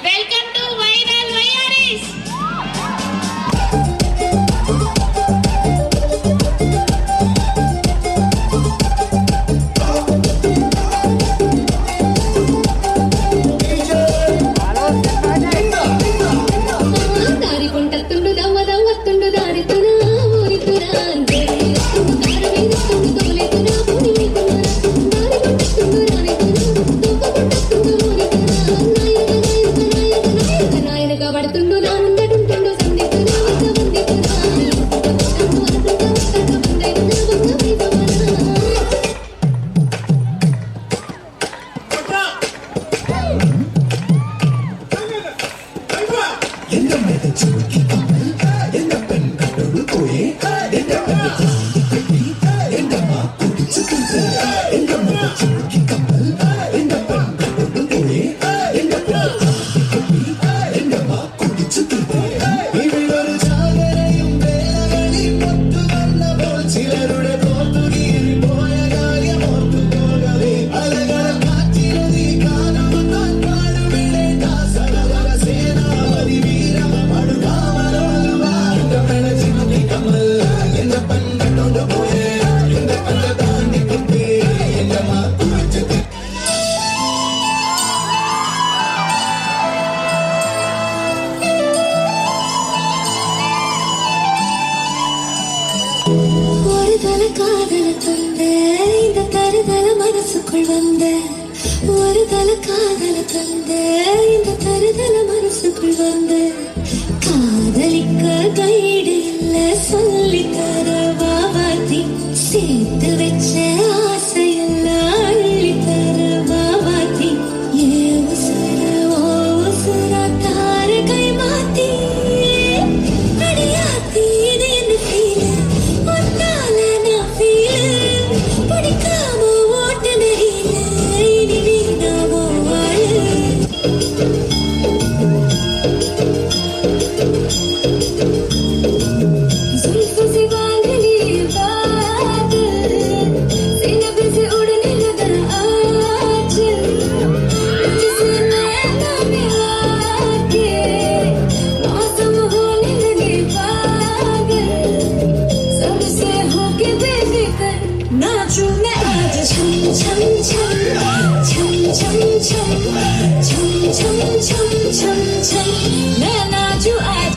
Welcome to viral YRS. దారి కొంటత్తుండు దవ్వ దవ్వత్తుండు దారితున ఊరితున అంతే దారి వీరుతుండు తోలేతున పూని మీతున దారి కొంటత్తుండు రానితున దొక్క కొంటత్తుండు ఊరితున నాయక నాయక నాయక నాయక నాయనక పడుతుండు నా ముందటుంటుండు காதல தந்த இந்த தருதல மனசுக்குள் வந்த காதலிக்க கைடு இல்ல சொல்லி தர வாவாத்தி சேர்த்து வச்ச ஆசையெல்லாம் அள்ளி தர வாவாத்தி ஏ உசுர ஓ உசுர தார கை மாத்தி அடியாத்தி இது என்ன ஃபீல் ஒன்னால நான் ஃபீல் படிக்காம ஓட்ட நெறியில இனி வீணாவோ வாழ जुल्फों से बांधली बात सीने से उड़ने लगा आज तुझसे नैना मिला के मौसम होने लगे पागल सबसे होके बेफिक्र नाचूं मैं आज छम छम छम छम छम छम छम छम छम छम छम मैं नाचूं आज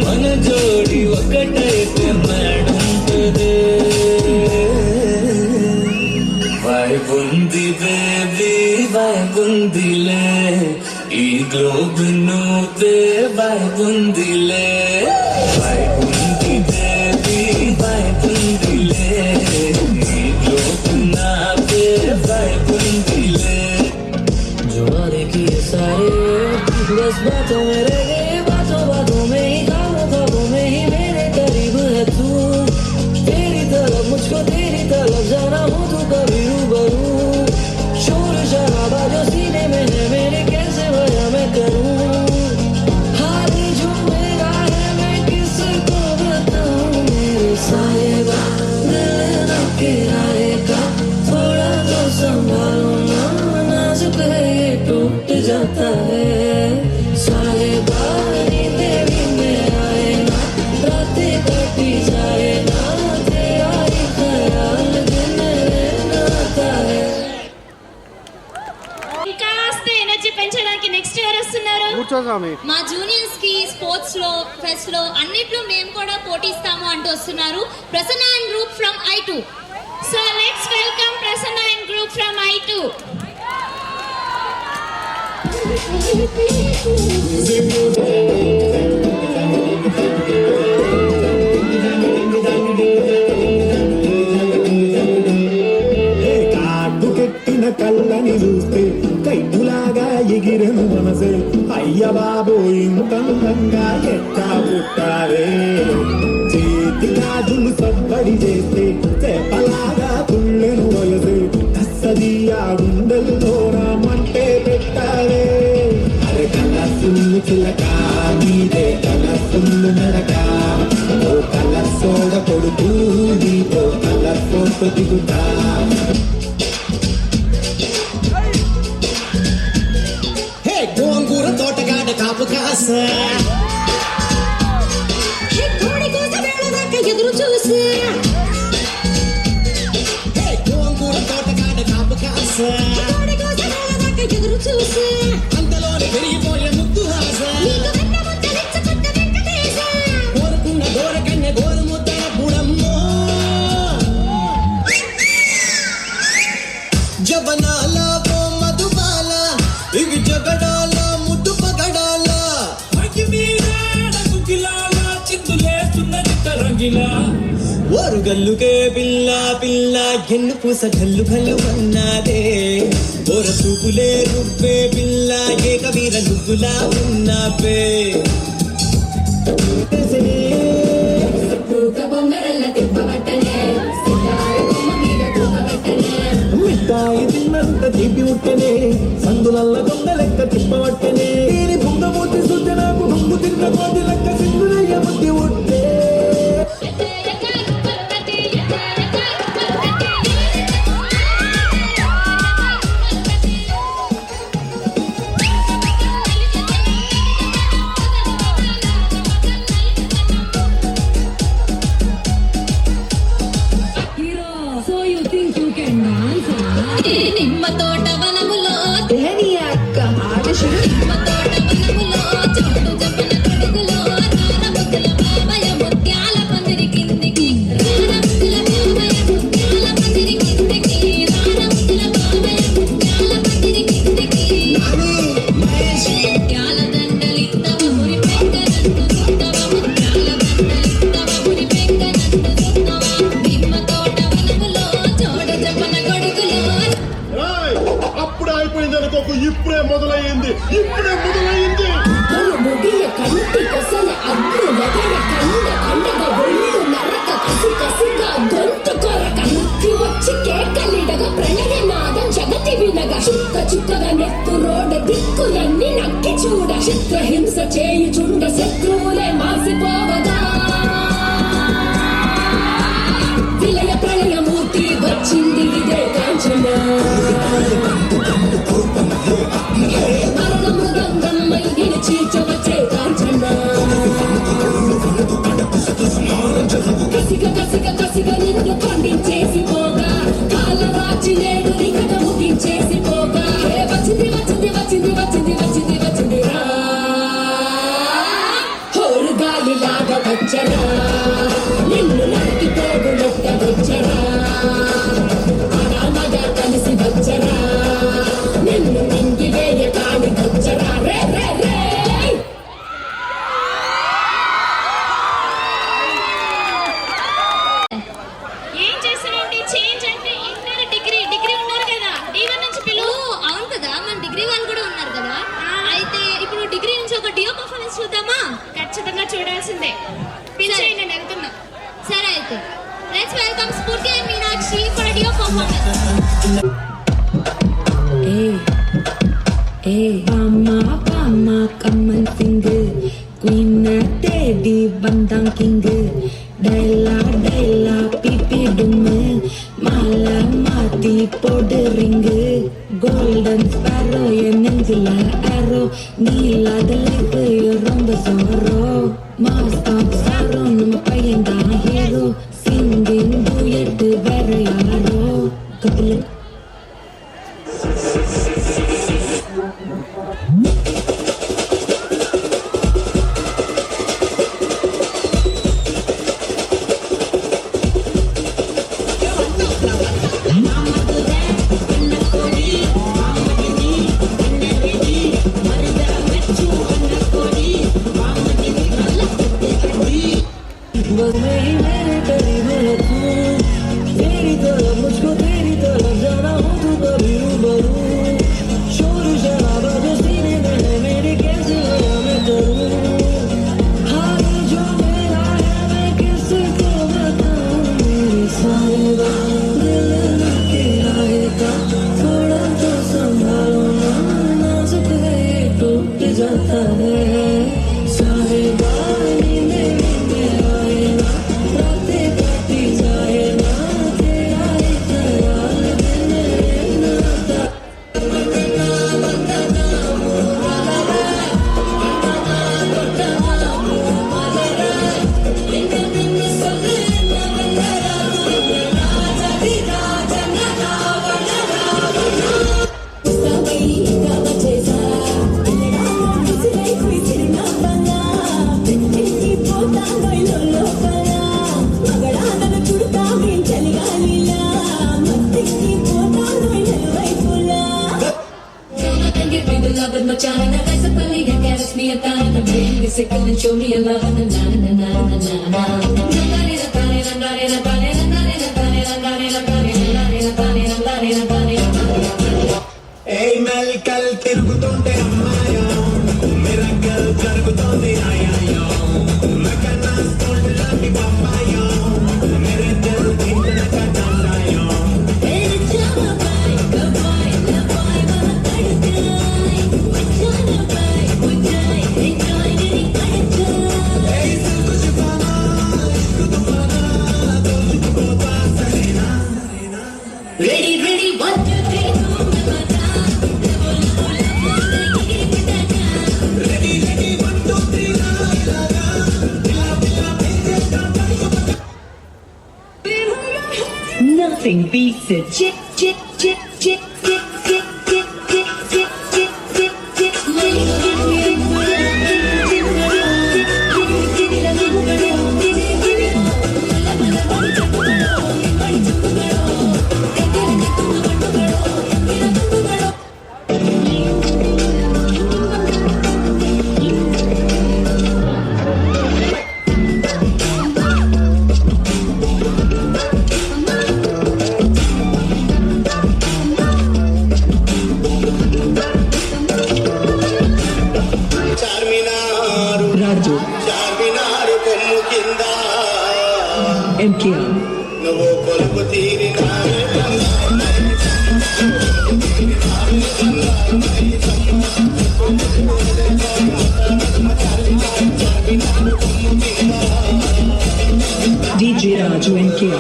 మన జోడి ఒకటైతే మేడుంటది వైబుంది బేబీ వైబుందిలే ఈ గ్లోబ్ నువ్వే వైబుందిలే వైబుంది బేబీ వైబుందిలే ఈ గ్లోబ్ నావే వైబుందిలే जो देखी सारे बस बातों में रह गए बातों बातों में ही ख्वाबों में ही मेरे करीब है तू तेरी तरफ मुझको तेरी तरफ जाना हो तो कभी रूबरू शोर शराबा जो सीने में है मेरे कैसे वजह मैं करूं हाल जो मेरा है मैं किसको बताऊं मेरे साहिबा दिल न किराएगा थोड़ा तो संभालो ना नाजुक है ये टूट जाता है साहिबा नींदे भी में आए ना रातें कटी जाए ना तेरा ही ख्याल दिन रहना आता है కాస్త ఎనర్జీ పెంచడానికి నెక్స్ట్ ఇయర్ వస్తున్నారు కూర్చోసామి మా జూనియర్స్ కి స్పోర్ట్స్ లో ఫెస్ట్ లో అన్నిట్లో మేము కూడా పోటీస్తాము అంటూ వస్తున్నారు Prasanna and group from I2 so let's welcome Prasanna and group from I2 కాటుకెట్టిన కళ్ళని చూస్తే కైటులాగా ఎగిరెను మనసే అయ్య బాబో ఇంతంగా ఎట్టా పుట్టారే చేతి గాజులు సబ్బడి చేస్తే చేపలాగా తుళ్ళెను వయసే కస్తదియా గుండెల్లో రామంటే పెట్టారే అరే కలసుల్లు చిలక మీదే కలసుల్లు నడక ఓ కలర్ సోడ కొడుకు నీతో కలర్ ఫోటో దిగుతా గోంగూర తోటగాడ కాపు కాస కోడి కోస వేళ దాకా ఎదురు చూసి గల్లుకే పిల్ల పిల్ల ఎన్ను పూస గల్లు గల్లు అన్నాదే ఓర చూపులే రువ్వే పిల్ల ఏక వీర నువ్వులా ఉన్నావే మిఠాయి తిన్నంత తీపి ఉట్టనే సందులల్ల దొంగ లెక్క తిప్పవట్టనే దీని బుంగమూతి సుద్ద నాకు బొంగు తిన్న కోతి లెక్క సింగులయ్య బుద్ధి ఉట్టే నిమ్మ తోట వనములో అక్క నిమ్మ తోట వనములో చెట్టు జపన కొడుకులో రానముద్దుల బాబయ ముత్యాల పందిరి కిందికి రానముద్దుల బాబయ ముత్యాల పందిరి కిందికి రానముద్దుల బాబయ ముత్యాల పందిరి కిందికి ముత్యాల దండలిత్తవ మురి పెంకనంటు సుత్తవ ముత్యాల దండలిత్తవ మురి పెంకనంటు సుత్తవ నిమ్మ తోట వనములో చోడు జపన కొడుకులో అప్పుడే అయిపోయింది అనుకోకు ఇప్పుడే మొదలయ్యింది ముగియ కంటి కొసల అగ్గు నగర కండ కండగ ఒళ్ళు నరక కసి కసిగా గొంతు కొరక ముక్కి వచ్చి కేకలిడగ ప్రళయ నాదం జగతి వినగ చుక్క చుక్కగా నెత్తు రోడ దిక్కులన్నీ నక్కి చూడ చిత్రహింస చేయుచుండ శత్రువులే మాసిపోవగా విలయ ప్రళయమూర్తి వచ్చింది ఇదే కాంచన మరణ మృగంగమ్మై నిలిచిచవచ్చే కాంచన కసిగా నిన్ను ఖండించేసి పోగా కాల రాచి నేడు నికట ముగించేసి పోగా వచ్చింది రా హోరు గాలిలాగా వచ్చరా నిన్ను నరికి పోగులెక్క వచ్చరా అనామగా కలిసి వచ్చరా నిన్ను నింగి వేయ కాని వచ్చరా రే ఏం చేస్తారండి చేంజ్ అంటే ఇంటర్ డిగ్రీ ఉన్నారు కదా D1 నుంచి పిలువు. అవును కదా మన డిగ్రీ వాళ్ళు కూడా ఉన్నారు కదా. అయితే ఇప్పుడు డిగ్రీ నుంచి ఒక డియో పర్ఫార్మెన్స్ చూద్దామా? ఖచ్చితంగా చూడాల్సిందే. పిలిచేయి, నేను వెళ్తున్నా. సరే అయితే let's welcome Spurthi and Meenakshi for duo performance. Mama, come and sing. Queen Teddy, Bandang King. Della, pipi dum. Mala, mati, powder ring. Golden sparrow, Angela arrow. Neela, the life, your rumba sorrow. Mask of sorrow, no payanda hero. Singing duet, very arrow. Couple. तेरी तरफ मुझको तेरी तरफ जाना हो तो कभी रूबरू शोर शराबा जो सीने में है मेरे कैसे गया मैं करूं हाल जो मेरा है मैं किसको बताऊं मेरे साहिबा दिल के आएगा थोड़ा तो संभालो ना नाजुक है ये टूट जाता है साहिबा नींदे आए ना रातें कटी जाए ना तेरा ही ख्याल दिन रहना था With my China, that's a funny that carries me a time. I'm being sick and show me a love and na na na na na na. ఏ మెలికల్ తిరుగుతుంటే అమ్మాయో మిరకల్ జరుగుతోంది ఆయాయో మెకన్నా స్కూల్ లాంటి బొమ్మాయో మిరకల్ తింటన కట్టాయో Ready, ready, 1, 2, 3, ready ready 1 2 3 Nothing beats it. Chick, chick, chick, chick, chick, chick, chick, chick, chick, chick, chick, chick, Charminar రాజు చార్మినారు కొమ్ము కింద MKR నువ్వు కొలుపు తీరిన DJ Raju MKR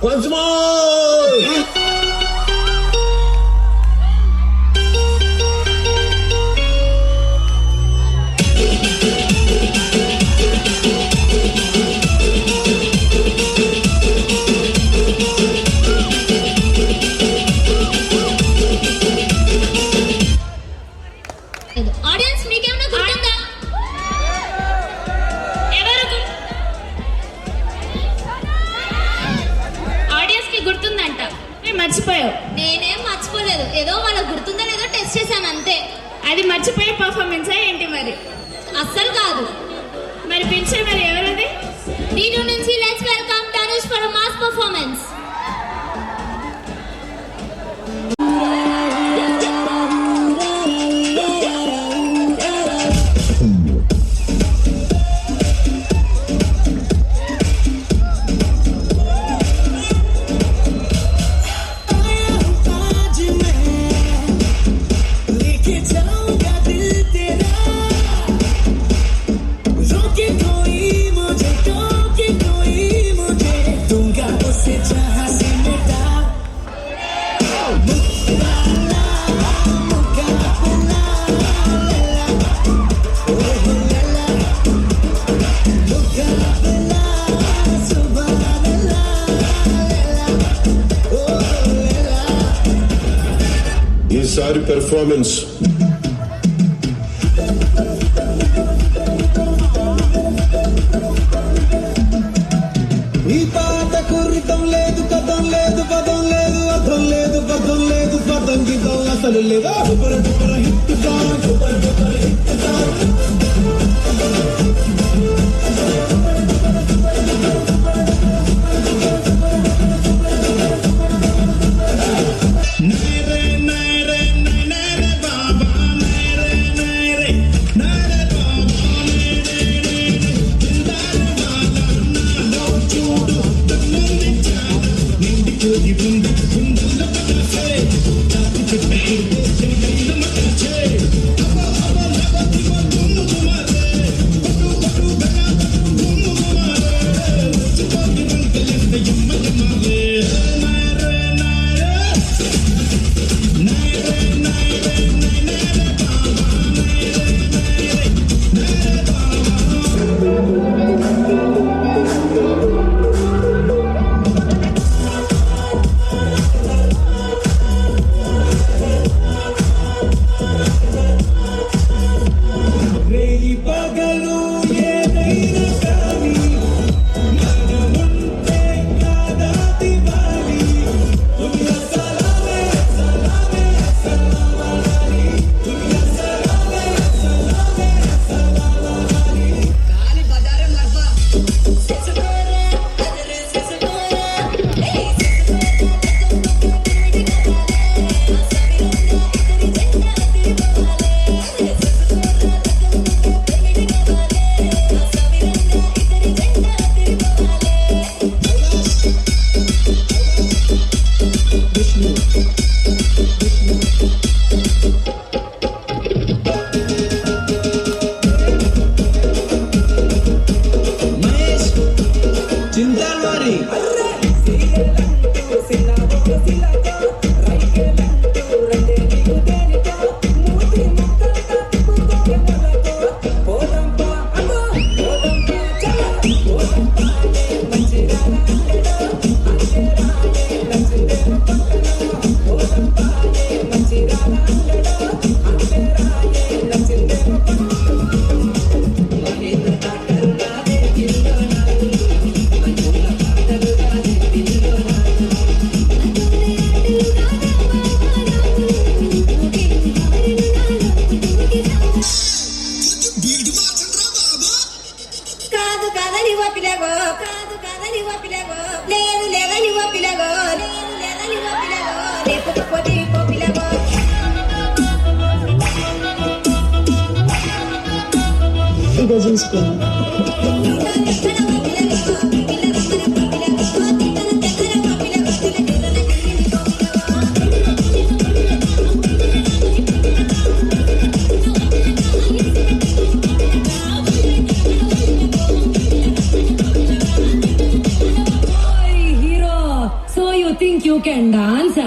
Once more! Audience మీకేమైనా గుర్తుందా? ఎవరు ఆడియన్స్ కి గుర్తుందంట. నేను మర్చిపోయావు. నేనేం మర్చిపోలేదు. ఏదో వాళ్ళకి గుర్తుందో లేదో టెస్ట్ చేశాను అంతే. అది మర్చిపోయే పర్ఫార్మెన్స్ ఏంటి మరి? అస్సలు కాదు. మరి పిలిచే మరి ఎవరది? D2 నుంచి let's welcome Tanush for mass performance. ఈసారి పెర్ఫార్మెన్స్ ఈ పాట కుర్రితం లేదు, కథం లేదు, పదం లేదు, అర్థం లేదు, పదం లేదు, పదం గీతం అసలు లేదు. Super duper hit song, super duper hit song. Mahesh చింతాల్వారి కాదు కాదని ఒప్పిలగో కాదు కాదని ఒప్పిలగో లేదు లేదని ఒప్పిలగో లేదు లేదని ఒప్పిలగో లేకపోతే ఒప్పిలగో ఇదో చూసుకో hero so you think you can dance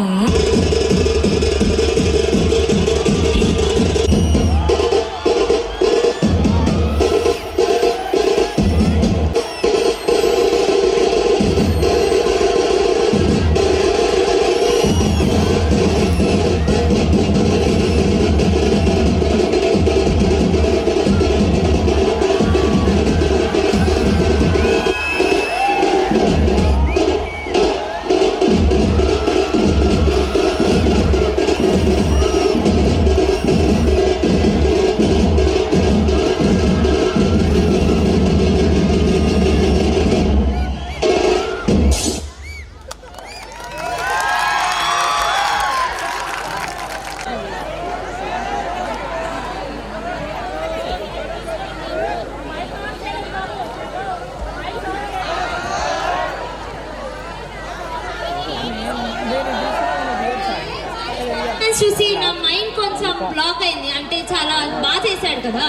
చూసి నా మైండ్ కొంచెం బ్లాక్ అయింది అంటే చాలా బాగా చేశాడు కదా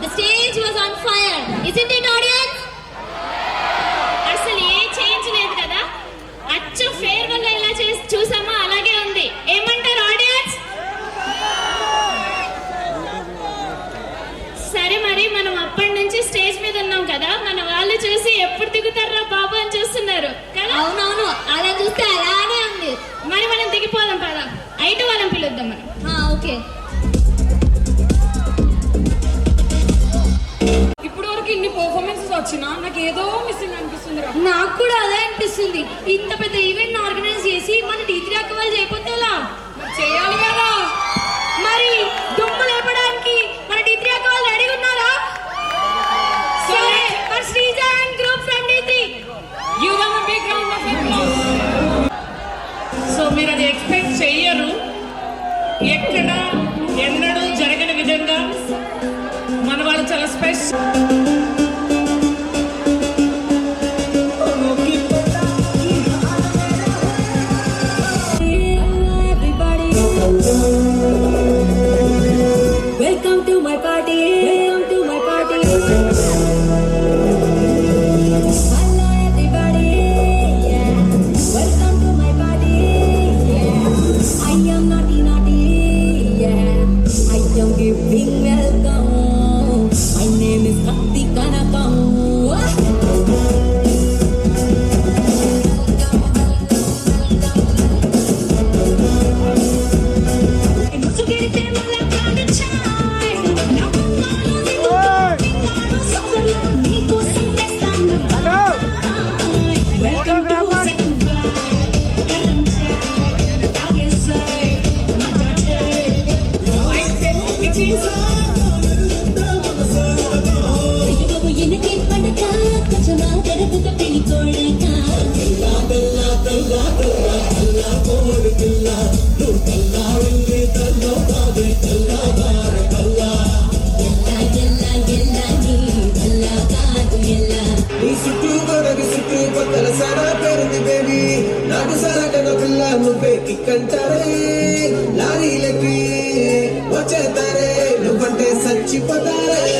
the stage was on fire isn't it audience అసలు ఏ చేంజ్ లేదు కదా అచ్చు ఫేర్వెల్ ఎలా చేసి చూసామో అలాగే ఉంది ఏమంటారు ఆడియన్స్ సరే మరి మనం అప్పటి నుంచి స్టేజ్ మీద ఉన్నాం కదా మన వాళ్ళు చూసి ఎప్పుడు దిగుతారా బాబు అని చూస్తున్నారు కదా అవునవును అలా చూస్తే అలానే ఉంది మరి మనం దిగిపోదాం పదా ఐటు వాళ్ళని పిలుద్దాం మనం ఓకే ఇప్పుడు వరకు ఇన్ని పర్ఫార్మెన్సెస్ వచ్చినా నాకు ఏదో మిస్సింగ్ అనిపిస్తుంది. నాకు కూడా అదే అనిపిస్తుంది. ఇంత పెద్ద ఈవెంట్ ఆర్గనైజ్ చేసి మన టీచర్ అక్క వాళ్ళు చేయకపోతే ఎలా చేయాలి కదా. మరి దుమ్ము లేపడానికి మన టీచర్ అక్క వాళ్ళు రెడీ ఉన్నారా? సరే మరి Sreeja and group from D three give them a big round of applause. So మీరు అది ఎక్స్పెక్ట్ చెయ్యరు. ఎక్కడ ఎన్నడూ జరగని విధంగా మన వాళ్ళు చాలా special. Welcome to my party. Welcome to my party. Hello everybody. Yeah. Welcome to my party. Yeah. I am naughty naughty. Yeah. I am giving welcome. My name is లారీలకి వచ్చేతారే నువ్వంటే చచ్చిపోతారే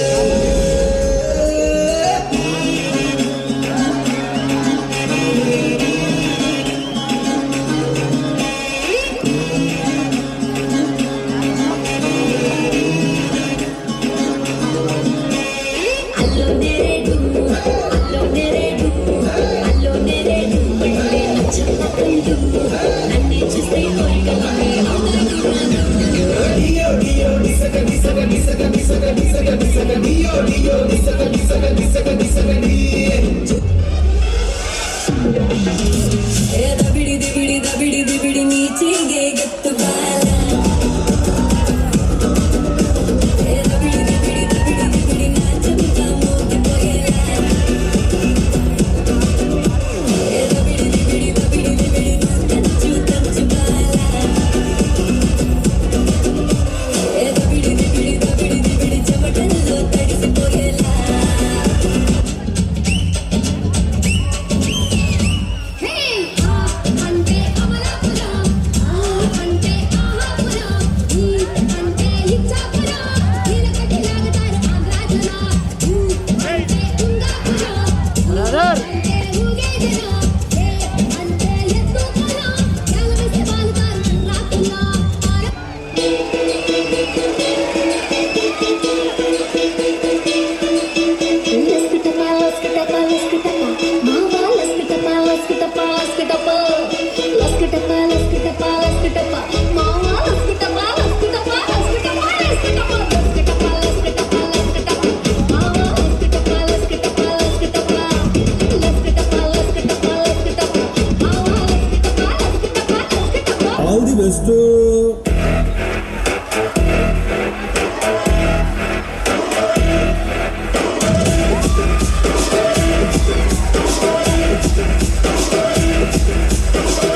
ఆల్ ది బెస్ట్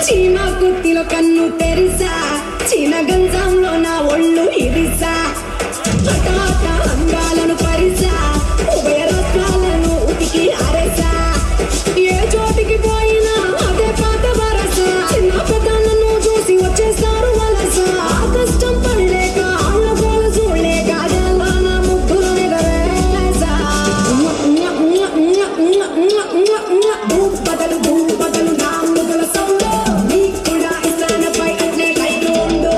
చీమ కుర్తిలో కన్ను Teresa Cheena గంజంలో నా ఒళ్ళు ఇరిసా హఠాత అంగాలను పరిసా ఉభయ రాష్ట్రాలను ఉతికి ఆరేసా ఏ చోటికి పోయినా అదే పాత వరస చిన్న పెద్దలను చూసి వచ్చేస్తారు వలస ఆ కష్టం పడలేక ఆళ్ళ గోల చూడలేక నా ముగ్గురు నిగరేసా బదలు నా ముగ్గుల సౌండ్ నీకు కూడా ఇస్తానపై అట్లే కైలో ఉండు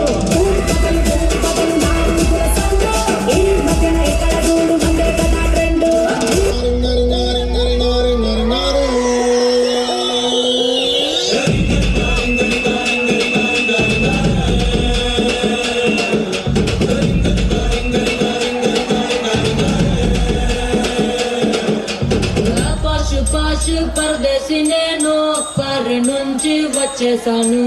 బదలు నా ముగ్గుల సౌండ్ ఈ మధ్యన ఇక్కడ చూడు మందే కదా ట్రెండ్ పాషు పాషు పరదేశి నేను పరి నుంచి వచ్చేసాను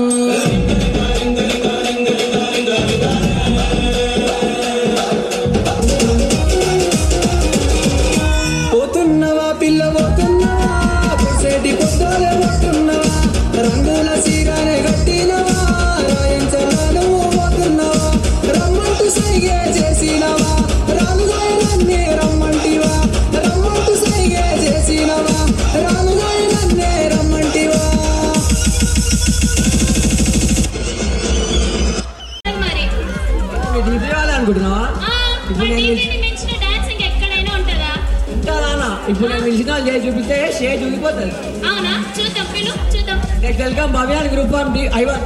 పోతున్నవా పిల్ల పోతున్నవా పుసేటి పొద్దులే పోతున్నవా రంగుల సీరానే కట్టినవా రాయించరాను పోతున్నవా రమ్మంటూ సైగే చేసినవా రానుగాయనన్నే రమ్మంటివా రమ్మంటూ సైగే చేసినవా రానుగాయనన్నే రమ్మంటివా మరి అనుకుంటున్నావా మా డీజేని మించిన డాన్సింగ్ ఎక్కడైనా ఉంటుందా? ఇంకా రానా ఇప్పుడు నేను మిలిసిన చేసి చూపిస్తే స్టేజ్ ఊగిపోతుంది అవునా? చూద్దాం పిలు చూద్దాం. నెక్స్ట్ వెల్కమ్ భవ్యాన్ గ్రూప్ ఆఫ్ I1